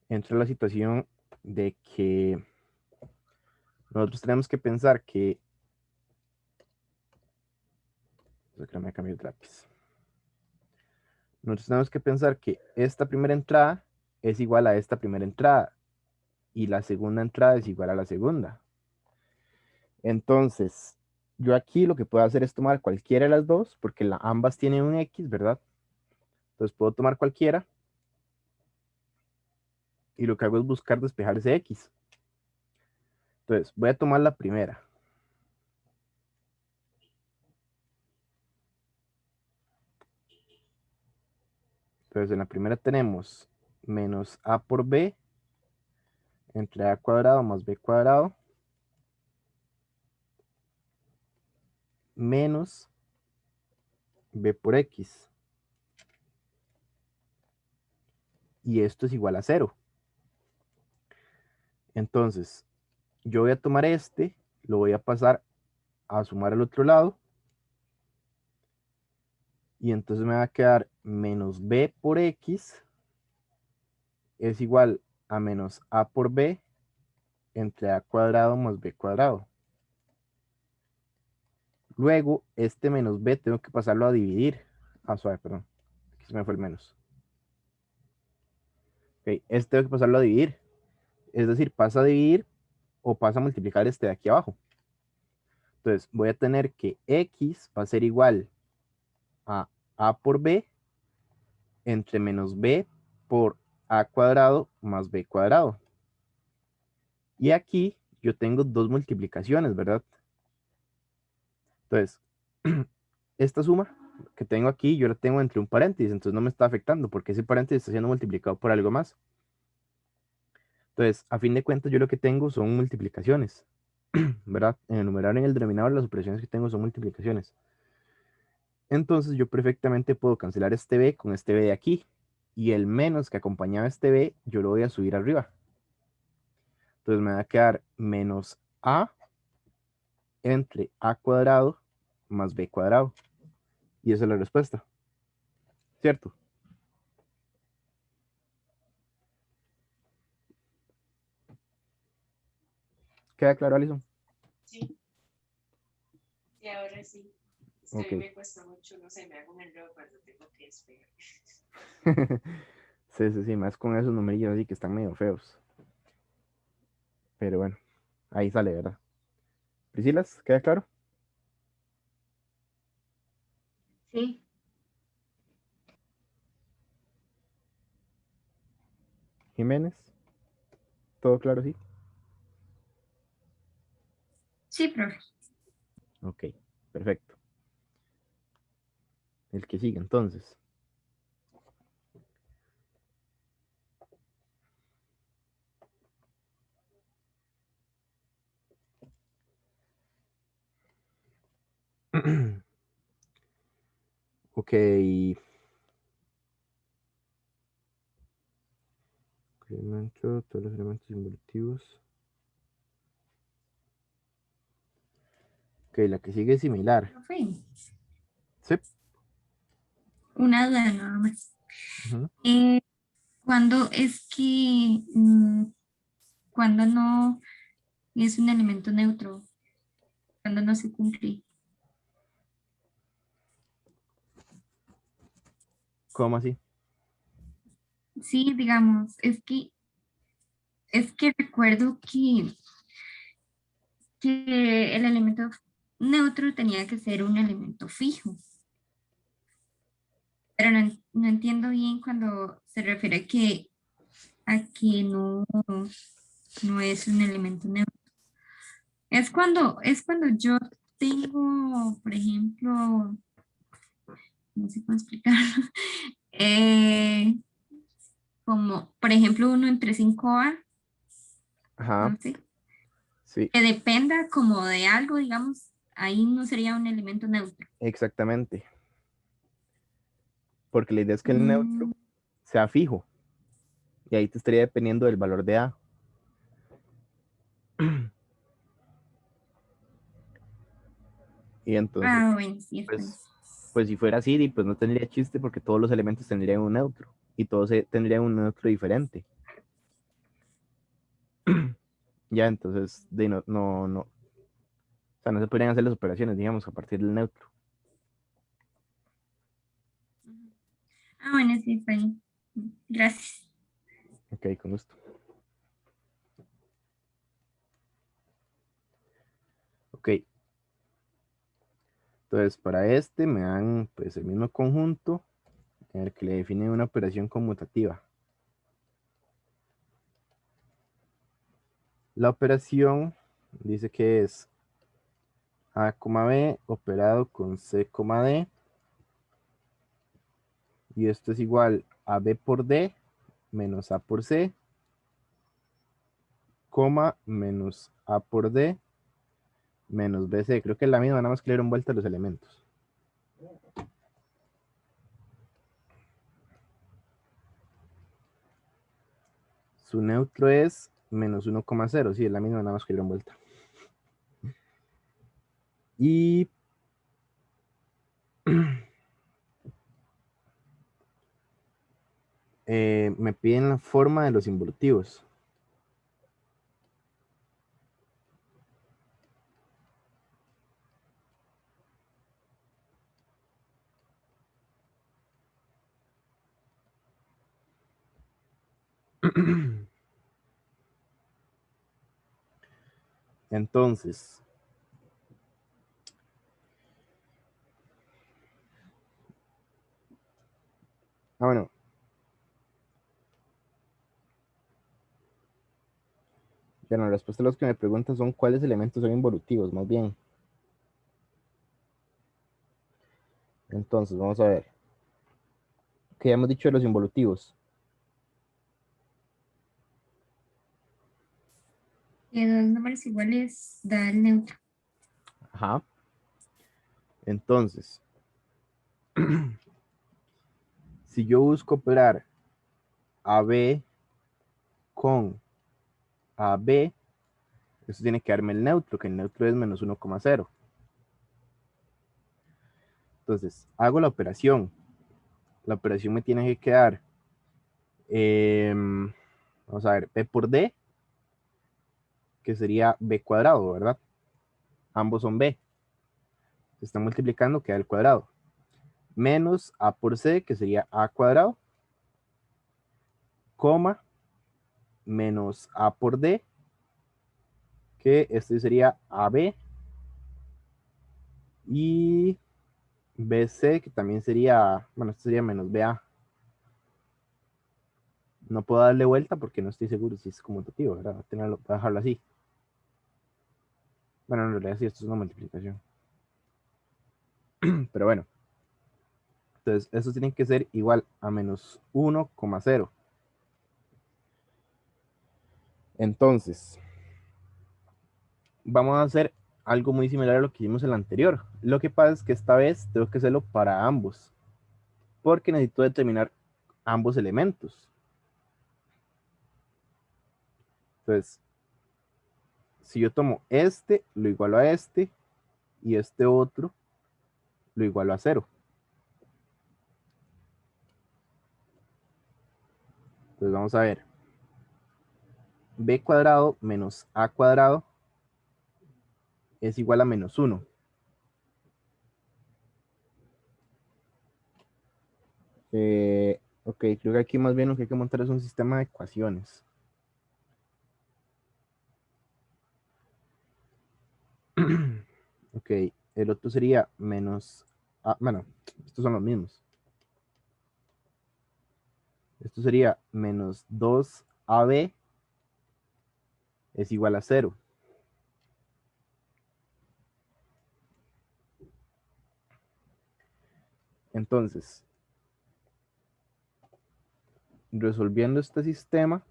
entra la situación de que nosotros tenemos que pensar que... Me cambié el lápiz. Nosotros tenemos que pensar que esta primera entrada es igual a esta primera entrada y la segunda entrada es igual a la segunda. Entonces, yo aquí lo que puedo hacer es tomar cualquiera de las dos, porque ambas tienen un X, ¿verdad? Entonces puedo tomar cualquiera y lo que hago es buscar despejar ese X. Entonces, voy a tomar la primera. Entonces, en la primera tenemos menos A por B entre A cuadrado más B cuadrado menos B por X. Y esto es igual a 0. Entonces, yo voy a tomar este, lo voy a pasar a sumar al otro lado. Y entonces me va a quedar menos B por X es igual a menos A por B entre A cuadrado más B cuadrado. Luego, este menos B tengo que pasarlo a dividir. Ah, suave, perdón. Aquí se me fue el menos. Ok, este tengo que pasarlo a dividir. Es decir, pasa a dividir o pasa a multiplicar este de aquí abajo. Entonces, voy a tener que X va a ser igual a A por B entre menos B por A cuadrado más B cuadrado. Y aquí yo tengo dos multiplicaciones, ¿verdad? Entonces, esta suma que tengo aquí, yo la tengo entre un paréntesis, entonces no me está afectando porque ese paréntesis está siendo multiplicado por algo más. Entonces, a fin de cuentas, yo lo que tengo son multiplicaciones, ¿verdad? En el numerador y en el denominador, las operaciones que tengo son multiplicaciones. Entonces, yo perfectamente puedo cancelar este b con este b de aquí, y el menos que acompañaba este b, yo lo voy a subir arriba. Entonces, me va a quedar menos a entre a cuadrado más b cuadrado. Y esa es la respuesta. ¿Cierto? ¿Queda claro, Alison? Sí. Y ahora sí. Ok. Me cuesta mucho, no sé, me hago un enredo cuando tengo que despegar. Sí, más con esos numerillos así que están medio feos. Pero bueno, ahí sale, ¿verdad? Priscilas, ¿queda claro? Sí, Jiménez, ¿todo claro, sí? Sí, profe. Ok, perfecto. El que sigue entonces. Ok. Incremento todos los elementos involutivos. Ok, la que sigue es similar. Profe, Sí. una duda nada más. Ujú. ¿Cuándo es que, cuando no es un elemento neutro? Cuando no se cumple. ¿Cómo así? Sí, digamos, es que recuerdo que el elemento neutro tenía que ser un elemento fijo, pero no entiendo bien cuando se refiere a que no es un elemento neutro. Es cuando yo tengo, por ejemplo, no sé cómo explicarlo, eh, como por ejemplo uno entre 5A, Ajá. no sé, Sí, que dependa como de algo, digamos, ahí no sería un elemento neutro. exactamente. Porque la idea es que el neutro Mm, sea fijo. Y ahí te estaría dependiendo del valor de A. Y entonces, bueno, sí, está bien. pues si fuera así, pues no tendría chiste porque todos los elementos tendrían un neutro. Y todos tendrían un neutro diferente. Ya, entonces, no. O sea, no se podrían hacer las operaciones, digamos, a partir del neutro. Bueno, sí, está bien. Gracias. Ok, con gusto. Ok. Entonces, para este me dan pues el mismo conjunto en el que le define una operación conmutativa. La operación dice que es A, B operado con C, D. Y esto es igual a B por D menos A por C, menos A por D menos BC. Creo que es la misma, nada más que le dieron vuelta a los elementos. Su neutro es menos 1,0. Sí, es la misma, nada más que le dieron vuelta. Y me piden la forma de los involutivos. Entonces, bueno, la respuesta a los que me preguntan son cuáles elementos son involutivos, más bien. Entonces, vamos a ver. ¿Qué hemos dicho de los involutivos? Que dos números iguales da el neutro. Ajá. Entonces, si yo busco operar AB con AB, eso tiene que darme el neutro, que el neutro es menos 1,0. Entonces, hago la operación. La operación me tiene que quedar, vamos a ver, B por D, que sería B cuadrado, ¿verdad? Ambos son B. Se están multiplicando, queda el cuadrado. Menos A por C, que sería A cuadrado, coma, menos A por D, que este sería AB, y BC, que también sería, bueno, esto sería menos BA. No puedo darle vuelta porque no estoy seguro si es conmutativo, ¿verdad? Voy a dejarlo así. Bueno, en realidad sí, esto es una multiplicación. Pero bueno. Entonces, estos tienen que ser igual a menos 1,0. Entonces, vamos a hacer algo muy similar a lo que hicimos en la anterior. Lo que pasa es que esta vez tengo que hacerlo para ambos, porque necesito determinar ambos elementos. Entonces, si yo tomo este, lo igualo a este, y este otro, lo igualo a 0. Entonces vamos a ver. B cuadrado menos A cuadrado es igual a -1. Ok, creo que aquí más bien lo que hay que montar es un sistema de ecuaciones. Ok, el otro sería menos A, bueno, estos son los mismos. Esto sería menos 2AB es igual a 0. Entonces, resolviendo este sistema,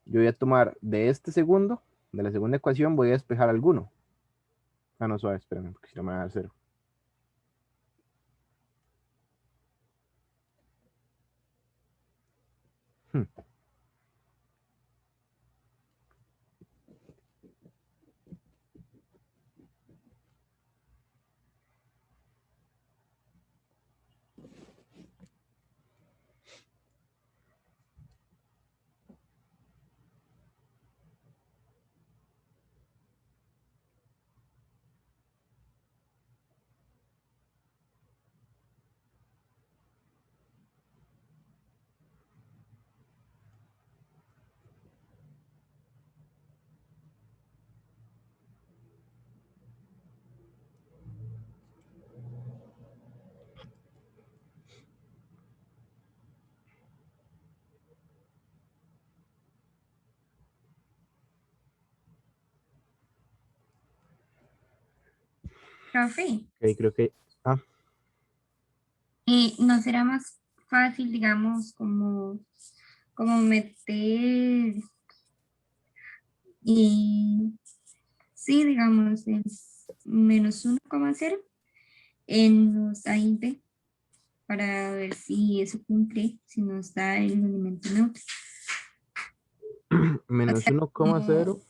yo voy a tomar de este segundo, de la segunda ecuación, voy a despejar alguno. Ah, no, suave, espérame, porque si no me va a dar 0. Profe, Ok, creo que... Ah, ¿y no será más fácil, digamos, como meter y sí, digamos, el -1,0 en los A y B para ver si eso cumple, si nos da el elemento neutro? O menos sea, 1,0.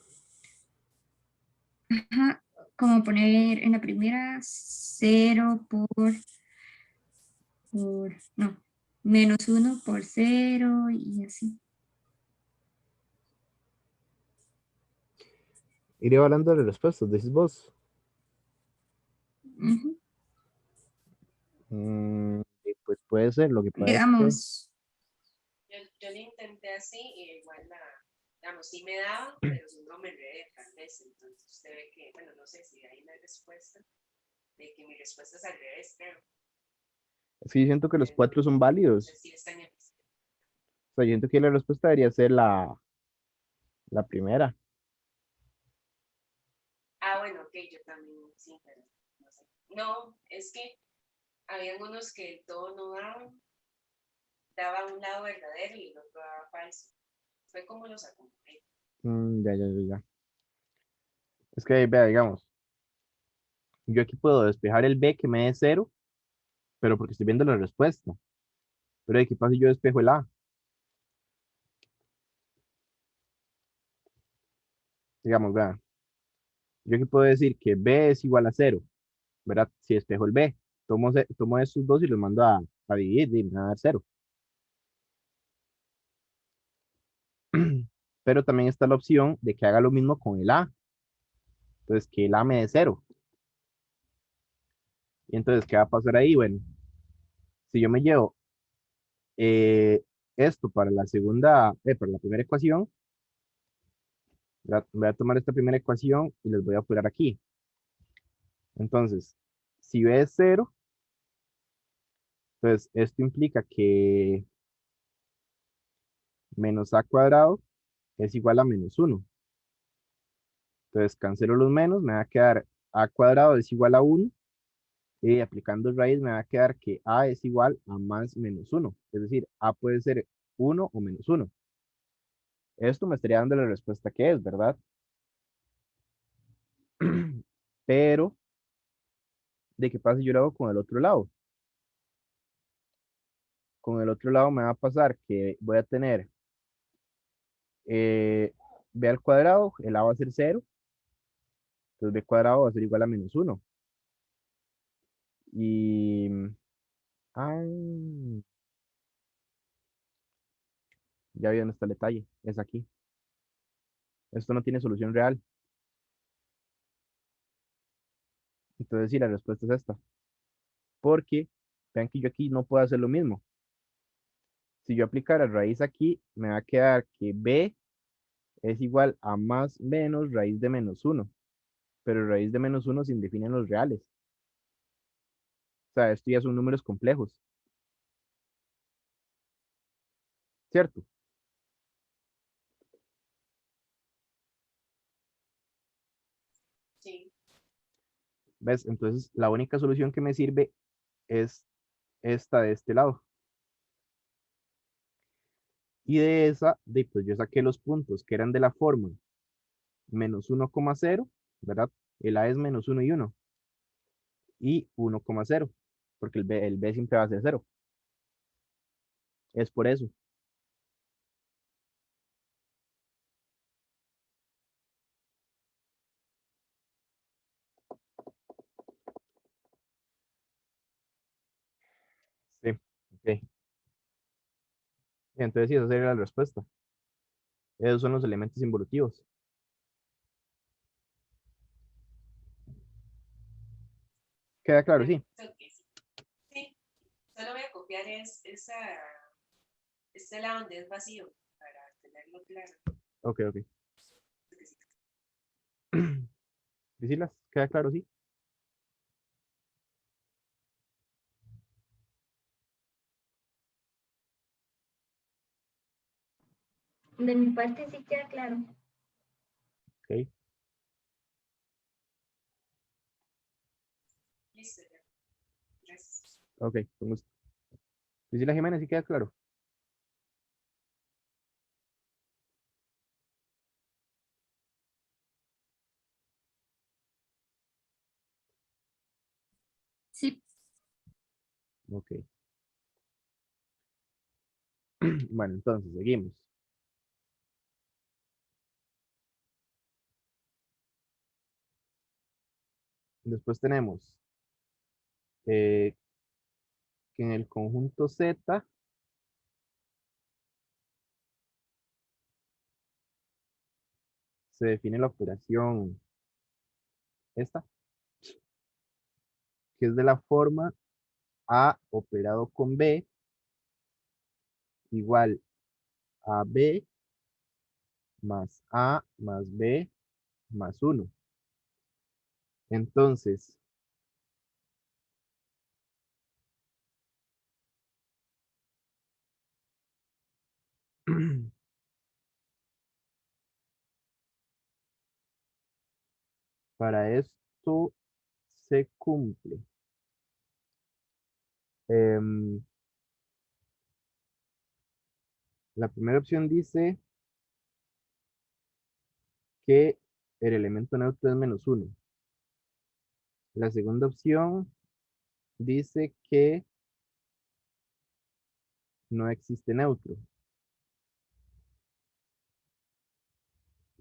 ajá, como poner en la primera 0 no, -1 por 0 y así. Iré hablando de las respuestas, decís vos. Ujú. Y pues puede ser, lo que pasa es que... Digamos, Yo lo intenté así y igual digamos, sí me daba, pero si no me enredé tal vez. Entonces usted ve que, bueno, no sé si hay una respuesta, de que mi respuesta es al revés, creo. Sí, siento que los Pero 4 son válidos. sí está en el... O sea, yo siento que la respuesta debería ser la primera. Ah, bueno, ok, yo también, sí, pero no sé. No, es que habían unos que todo no daba un lado verdadero y el otro daba falso. Fue como los acomodé. Ya. Es que, vea, digamos, yo aquí puedo despejar el B que me dé 0, pero porque estoy viendo la respuesta. Pero ¿de qué pasa si yo despejo el A? Digamos, vea, yo aquí puedo decir que B es igual a 0, ¿verdad? Si despejo el B, tomo estos dos y los mando a dividir y me va a dar 0. Pero también está la opción de que haga lo mismo con el A. Entonces, que el A me dé 0. Y entonces, ¿qué va a pasar ahí? Bueno, si yo me llevo esto para la primera ecuación, ¿verdad? Voy a tomar esta primera ecuación y les voy a apurar aquí. Entonces, si B es 0, entonces esto implica que menos A cuadrado es igual a -1. Entonces, cancelo los menos, me va a quedar A cuadrado es igual a 1. Y aplicando raíz me va a quedar que A es igual a más -1. Es decir, A puede ser 1 o -1. Esto me estaría dando la respuesta que es, ¿verdad? pero ¿de qué pasa si yo lo hago con el otro lado? Con el otro lado me va a pasar que voy a tener b al cuadrado, el a va a ser 0, entonces b cuadrado va a ser igual a -1. Y, ah, ya vi dónde está el detalle, es aquí. Esto no tiene solución real. Entonces sí, la respuesta es esta. Porque vean que yo aquí no puedo hacer lo mismo. Si yo aplicara raíz aquí, me va a quedar que b es igual a más menos raíz de -1. Pero raíz de -1 sin definir los reales. O sea, esto ya son números complejos, ¿cierto? Sí. ¿Ves? Entonces, la única solución que me sirve es esta de este lado. Y de esa, pues yo saqué los puntos que eran de la forma -1,0, ¿verdad? El A es -1 y 1. Y 1,0, porque el B siempre va a ser 0. Es por eso. Sí, ok. Entonces, sí, esa sería la respuesta. Esos son los elementos involutivos. ¿Queda claro? Sí. Creo que sí. Sí, solo voy a copiar este lado donde es vacío para tenerlo claro. Ok, ok. Priscila, ¿queda claro? Sí. De mi parte sí queda claro. Ok. Listo, ya. Gracias. Ok, con gusto. Priscila Jiménez, ¿sí queda claro? Sí, Ok. Bueno, entonces, seguimos. Después tenemos que en el conjunto Z se define la operación esta, que es de la forma A operado con B igual a B más A más B más 1. Entonces, para esto se cumple. Em, la primera opción dice que el elemento neutro es -1. La segunda opción dice que no existe neutro.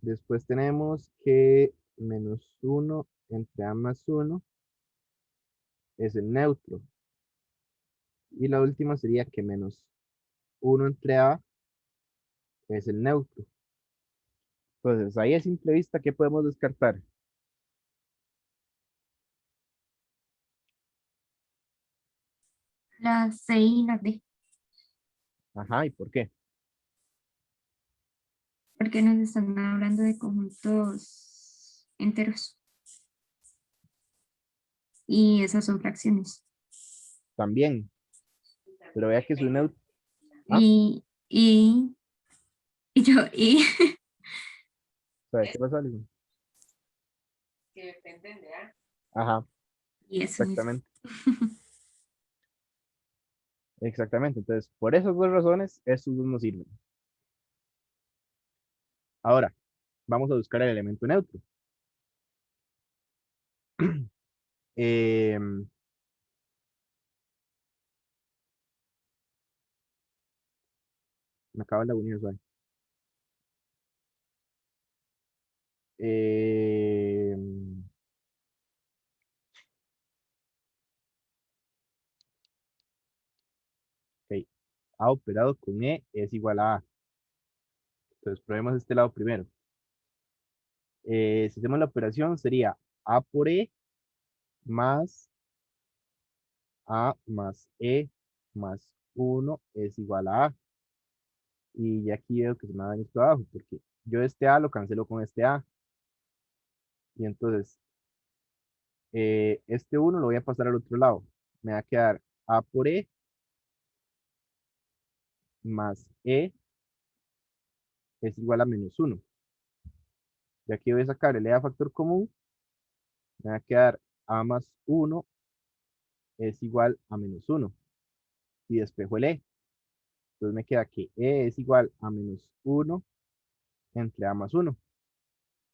Después tenemos que -1 entre A más 1 es el neutro. Y la última sería que -1 entre A es el neutro. Entonces, ahí a simple vista, ¿qué podemos descartar? la C y la D, Ajá, ¿y por qué? porque nos están hablando de conjuntos enteros y esas son fracciones. También, pero vea que su neutro... Ah, Y, y, y yo, y, ¿sabe qué pasa, Alison? Que dependen de A. Ajá, y eso mismo. exactamente. Exactamente. Entonces, por esas dos razones, estos dos nos sirven. Ahora, vamos a buscar el elemento neutro. Em, me acaba la unidad suave. Em, ok. A operado con E es igual a A. Entonces, probemos este lado primero. Si hacemos la operación, sería A por E más A más E más 1 es igual a A. Y ya aquí veo que se me va a venir esto abajo, porque yo este A lo cancelo con este A. Y entonces, este 1 lo voy a pasar al otro lado. Me va a quedar A por E más E es igual a menos 1. Y aquí voy a sacar el E a factor común. Me va a quedar A más 1 es igual a menos 1. Y despejo el E. Entonces me queda que E es igual a menos 1 entre A más 1.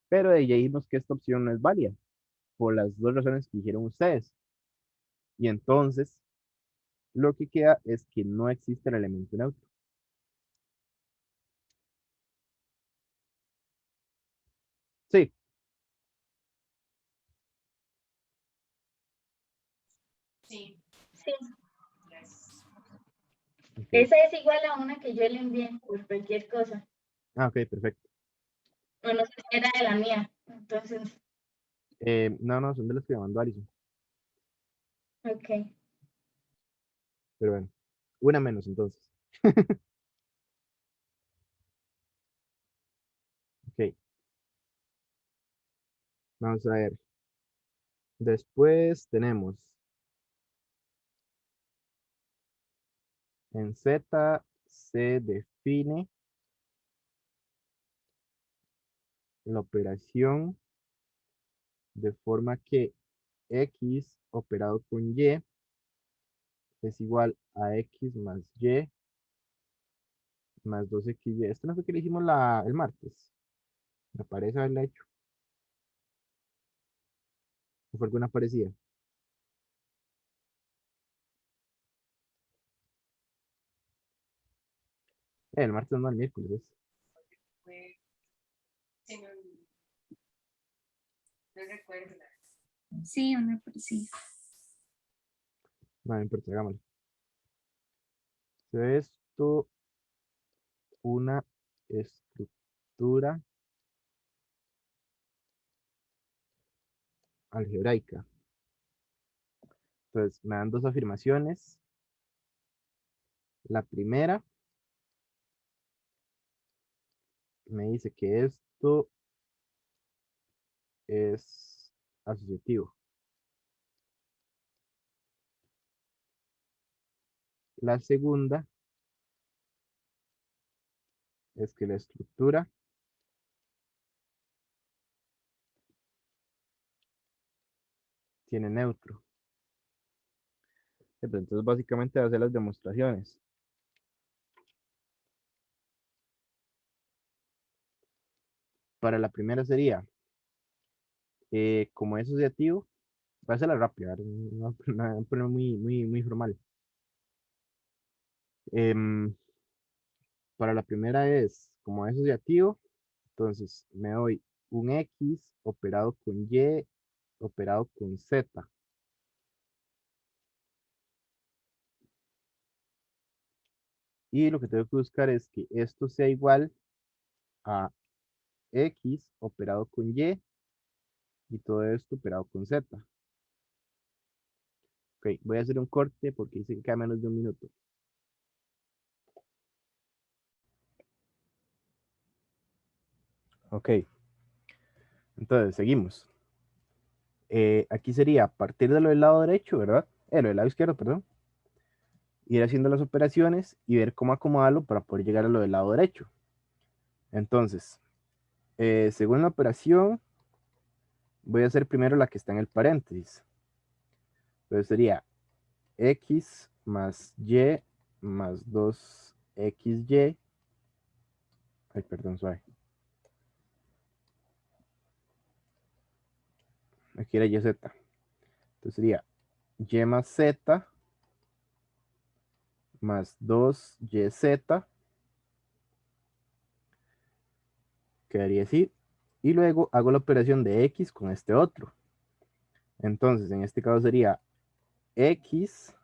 Pero de ahí ya dijimos que esta opción no es válida, por las dos razones que dijeron ustedes. Y entonces, lo que queda es que no existe el elemento neutro. Sí, Sí, Sí, ok. esa es igual a una que yo le envié por cualquier cosa. Ah, ok, perfecto. O no sé si era de la mía. Entonces, No, no, son de las que me mandó Alison. ok. Pero bueno, una menos entonces. Ok, vamos a ver. Después tenemos en Z se define la operación de forma que X operado con Y es igual a X más Y más 2XY. Esto no fue que le hicimos el martes. Me parece haberla hecho. ¿O fue alguna parecida? El martes no, el miércoles. fue, sí, no, no recuerdo. Sí, una parecida. No, no importa, hagámoslo. Esto, una estructura algebraica. Entonces, me dan dos afirmaciones. La primera me dice que esto es asociativo. La segunda es que la estructura tiene neutro. Pero entonces, básicamente, va a hacer las demostraciones. Para la primera sería, como es asociativo, voy a hacerla rápida, no, no voy a poner muy formal. Em, para la primera es, como es asociativo, entonces me doy un X operado con Y operado con Z. Y lo que tengo que buscar es que esto sea igual a X operado con y todo esto operado con Z. Ok, voy a hacer un corte porque dice que queda menos de un minuto. Ok, entonces seguimos. Aquí sería a partir de lo del lado derecho, ¿verdad? Lo del lado izquierdo, perdón. Ir haciendo las operaciones y ver cómo acomodarlo para poder llegar a lo del lado derecho. Entonces, según la operación, voy a hacer primero la que está en el paréntesis. Entonces sería X más Y más 2XY. Ay, perdón, suave. Aquí era YZ. Entonces sería y más z más 2yz, quedaría así. Y luego hago la operación de x con este otro. Entonces, en este caso sería x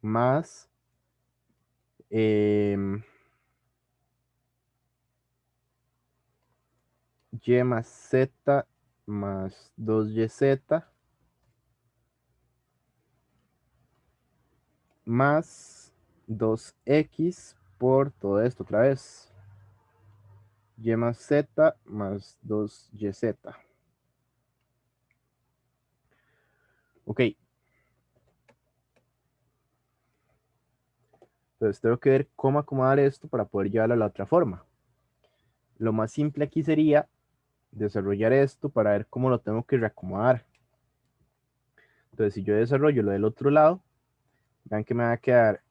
más y más z más 2yz más 2x por todo esto otra vez. Y más z más 2yz. Ok. Entonces tengo que ver cómo acomodar esto para poder llevarlo a la otra forma. Lo más simple aquí sería desarrollar esto para ver cómo lo tengo que reacomodar. Entonces si yo desarrollo lo del otro lado, vean que me va a quedar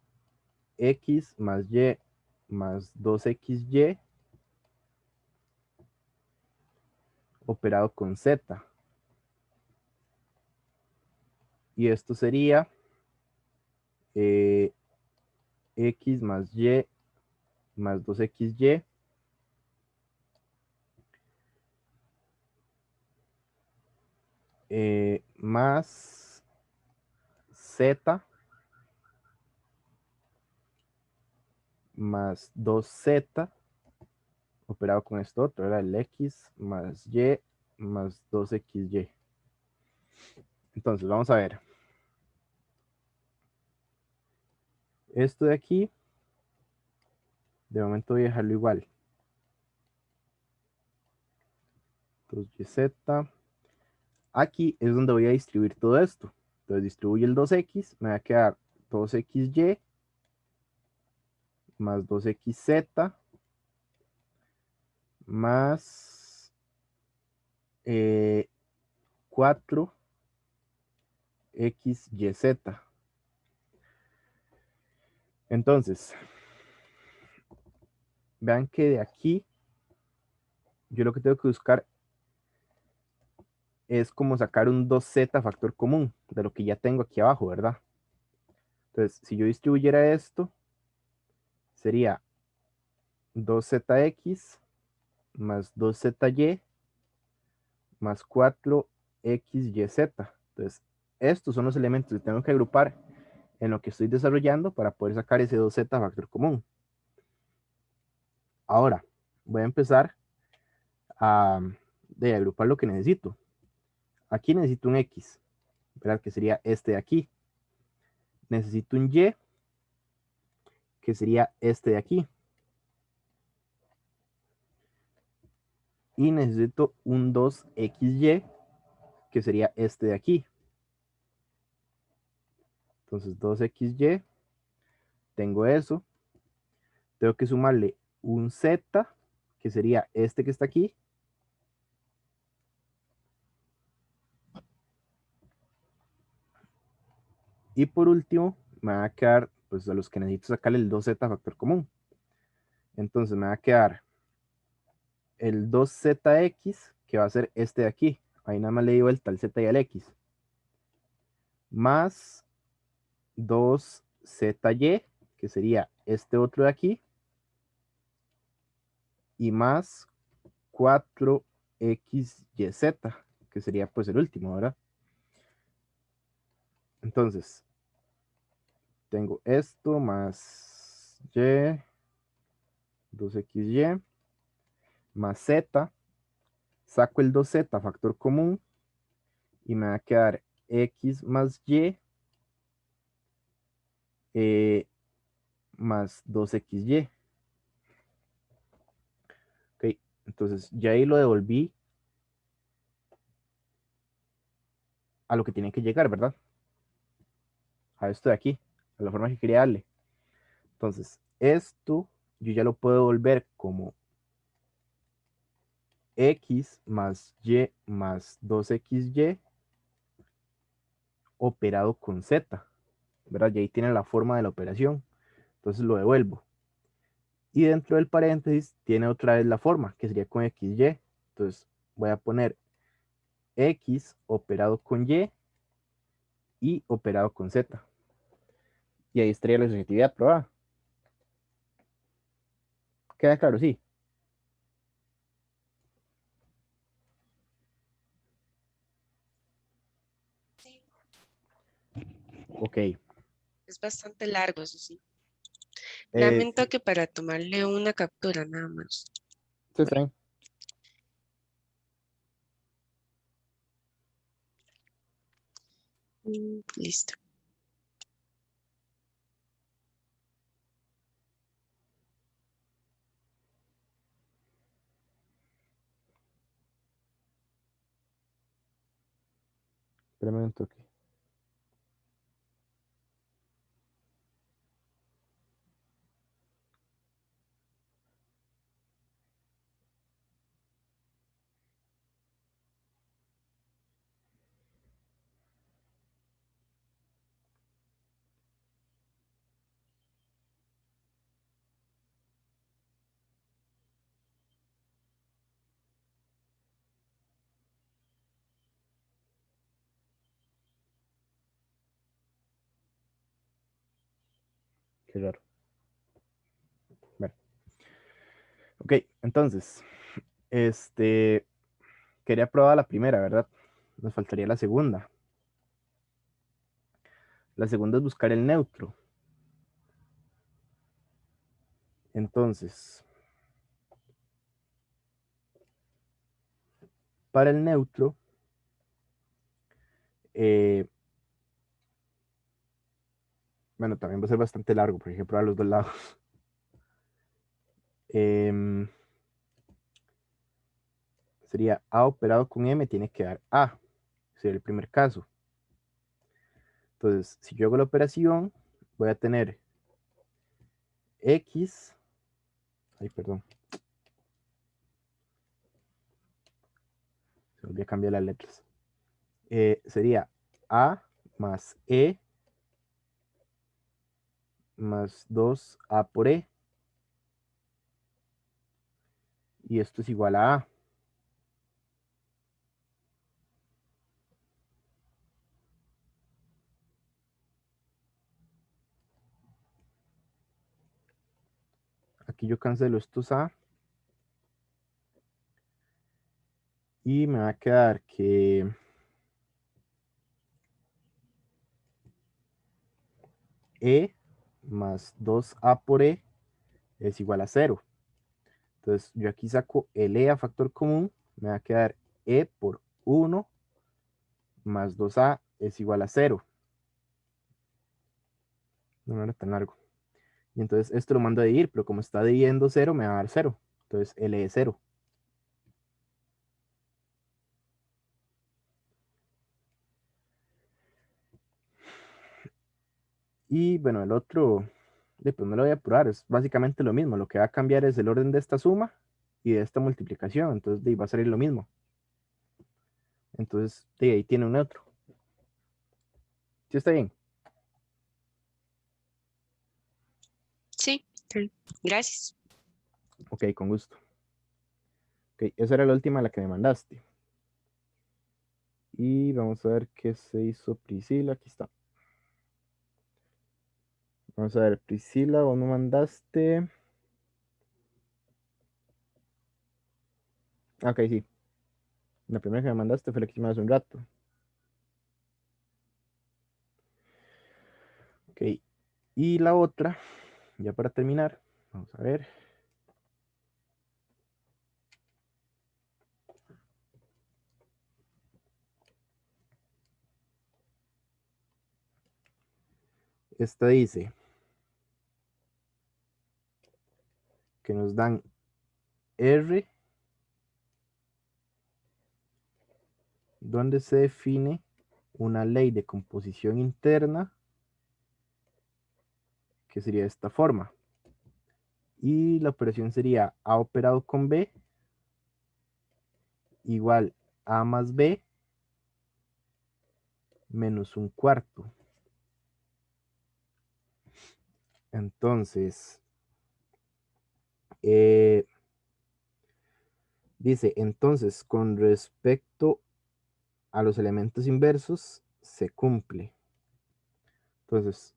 x más y más 2xy operado con z. Y esto sería x más y más 2xy más z más 2z operado con esto otro, era el x más y más 2xy. Entonces vamos a ver. Esto de aquí, de momento voy a dejarlo igual. 2yz. Aquí es donde voy a distribuir todo esto. Entonces distribuyo el 2x, me va a quedar 2xy más 2xz más 4xyz. Entonces, vean que de aquí yo lo que tengo que buscar es como sacar un 2z factor común de lo que ya tengo aquí abajo, ¿verdad? Entonces, si yo distribuyera esto, sería 2zx más 2zy más 4xyz. Entonces, estos son los elementos que tengo que agrupar en lo que estoy desarrollando para poder sacar ese 2z factor común. Ahora, voy a empezar a agrupar lo que necesito. Aquí necesito un x, ¿verdad? Que sería este de aquí. Necesito un y, que sería este de aquí. Y necesito un 2xy, que sería este de aquí. Entonces 2xy, tengo eso. Tengo que sumarle un z, que sería este que está aquí. Y por último, me va a quedar, pues a los que necesito sacarle el 2z factor común. Entonces me va a quedar el 2zx, que va a ser este de aquí. Ahí nada más le di vuelta al z y al x. Más 2zy, que sería este otro de aquí. Y más 4xyz, que sería pues el último, ¿verdad? Entonces, tengo esto más y, 2xy, más z, saco el 2z factor común y me va a quedar x más y más 2xy. Ok, entonces ya ahí lo devolví a lo que tiene que llegar, ¿verdad? A esto de aquí, a la forma que quería darle. Entonces, esto yo ya lo puedo volver como x más y más 2xy operado con z, ¿verdad? Y ahí tiene la forma de la operación. Entonces lo devuelvo. Y dentro del paréntesis tiene otra vez la forma, que sería con xy. Entonces voy a poner x operado con y y operado con Z. Y ahí estaría la asociatividad probada. ¿Queda claro? Sí. Sí. Ok. Es bastante largo, eso sí. Sí, Lamento que para tomarle una captura nada más. está bien. Listo. Espérame un toque. Qué raro. Bueno. Ok, entonces, quería probar la primera, ¿verdad? Nos faltaría la segunda. La segunda es buscar el neutro. Entonces, para el neutro, bueno, también va a ser bastante largo, por ejemplo, a los dos lados. Sería A operado con M, tiene que dar A. Sería el primer caso. Entonces, si yo hago la operación, voy a tener X. Ay, perdón. Se volvió a cambiar las letras. Sería A más E más 2A por E. Y esto es igual a A. Aquí yo cancelo estos A. Y me va a quedar que E más 2A por E es igual a 0. Entonces yo aquí saco el E a factor común. Me va a quedar E por 1 más 2A es igual a 0. No era tan largo. Y entonces esto lo mando a dividir, pero como está dividiendo 0, me va a dar 0. Entonces L es 0. Y bueno, el otro, pues no lo voy a apurar, es básicamente lo mismo. Lo que va a cambiar es el orden de esta suma y de esta multiplicación. Entonces va a salir lo mismo. Entonces ahí tiene un neutro. ¿Sí está bien? Sí, gracias. Ok, con gusto. Ok, esa era la última, la que me mandaste. Y vamos a ver qué se hizo Priscila. Aquí está. Vamos a ver, Priscila, vos me mandaste. Ok, sí. La primera que me mandaste fue la que hicimos hace un rato. Ok. Y la otra, ya para terminar, vamos a ver. Esta dice que nos dan R, donde se define una ley de composición interna, que sería de esta forma. Y la operación sería A operado con B igual A más B menos un cuarto. Entonces, dice, entonces, con respecto a los elementos inversos, se cumple. Entonces,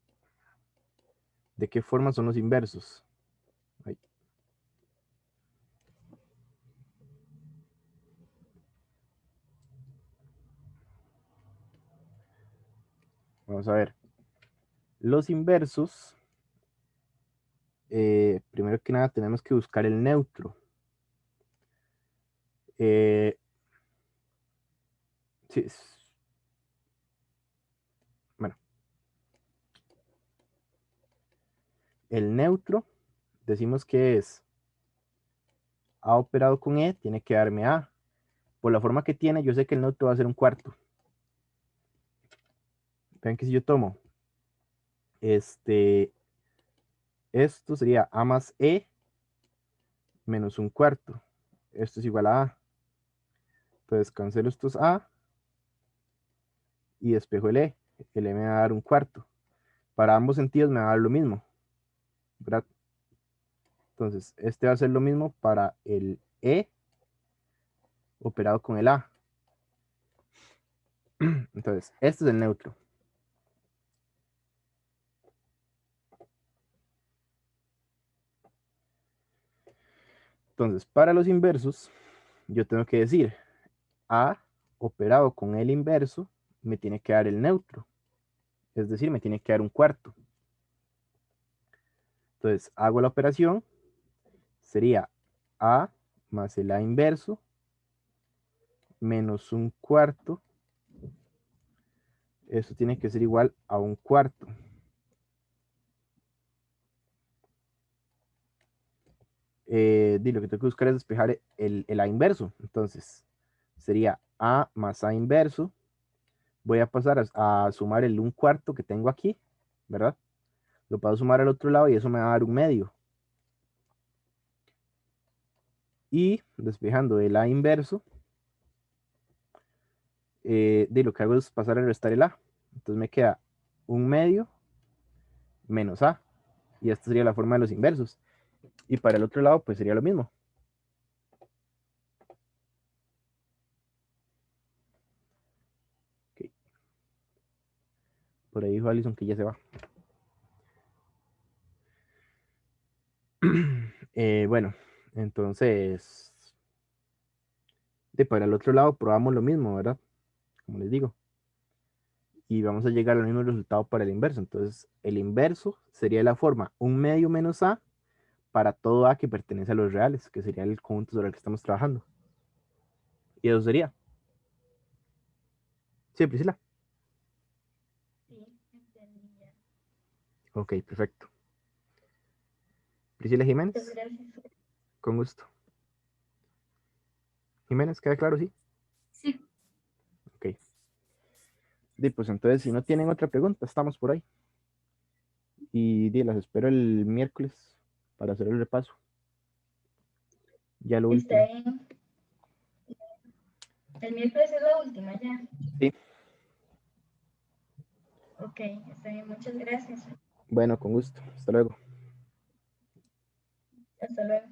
¿de qué forma son los inversos? Ahí. Vamos a ver. Los inversos, primero que nada tenemos que buscar el neutro. Sí, bueno, el neutro, decimos que es A operado con E, tiene que darme A. Por la forma que tiene, yo sé que el neutro va a ser un cuarto. Vean que si yo tomo esto sería A más E menos un cuarto. Esto es igual a A. Entonces cancelo estos A y despejo el E. El E me va a dar un cuarto. Para ambos sentidos me va a dar lo mismo, ¿verdad? Entonces, este va a ser lo mismo para el E operado con el A. Entonces, este es el neutro. Entonces, para los inversos, yo tengo que decir A operado con el inverso me tiene que dar el neutro. Es decir, me tiene que dar un cuarto. Entonces, hago la operación. Sería A más el A inverso menos un cuarto. Eso tiene que ser igual a un cuarto. Lo que tengo que buscar es despejar el A inverso. Entonces, sería A más A inverso. Voy a pasar a sumar el un cuarto que tengo aquí, ¿verdad? Lo puedo sumar al otro lado y eso me va a dar un medio. Y despejando el A inverso, lo que hago es pasar a restar el A. Entonces me queda un medio menos A. Y esta sería la forma de los inversos. Y para el otro lado, pues sería lo mismo. Okay. Por ahí dijo Alison que ya se va. Bueno, entonces, para el otro lado probamos lo mismo, ¿verdad? Como les digo. Y vamos a llegar al mismo resultado para el inverso. Entonces, el inverso sería la forma un medio menos A para todo A que pertenece a los reales, que sería el conjunto sobre el que estamos trabajando. Y eso sería. Sí, Priscila. Sí, entendí ya. Ok, perfecto. Priscila Jiménez, Muchas gracias. con gusto. Jiménez, ¿queda claro? Sí. Sí, Ok. Pues entonces, si no tienen otra pregunta, estamos por ahí. Y las espero el miércoles para hacer el repaso. Ya lo Está último. bien. El miércoles es la última ya. Sí. Ok, está bien. Muchas gracias. Bueno, con gusto. Hasta luego. Hasta luego.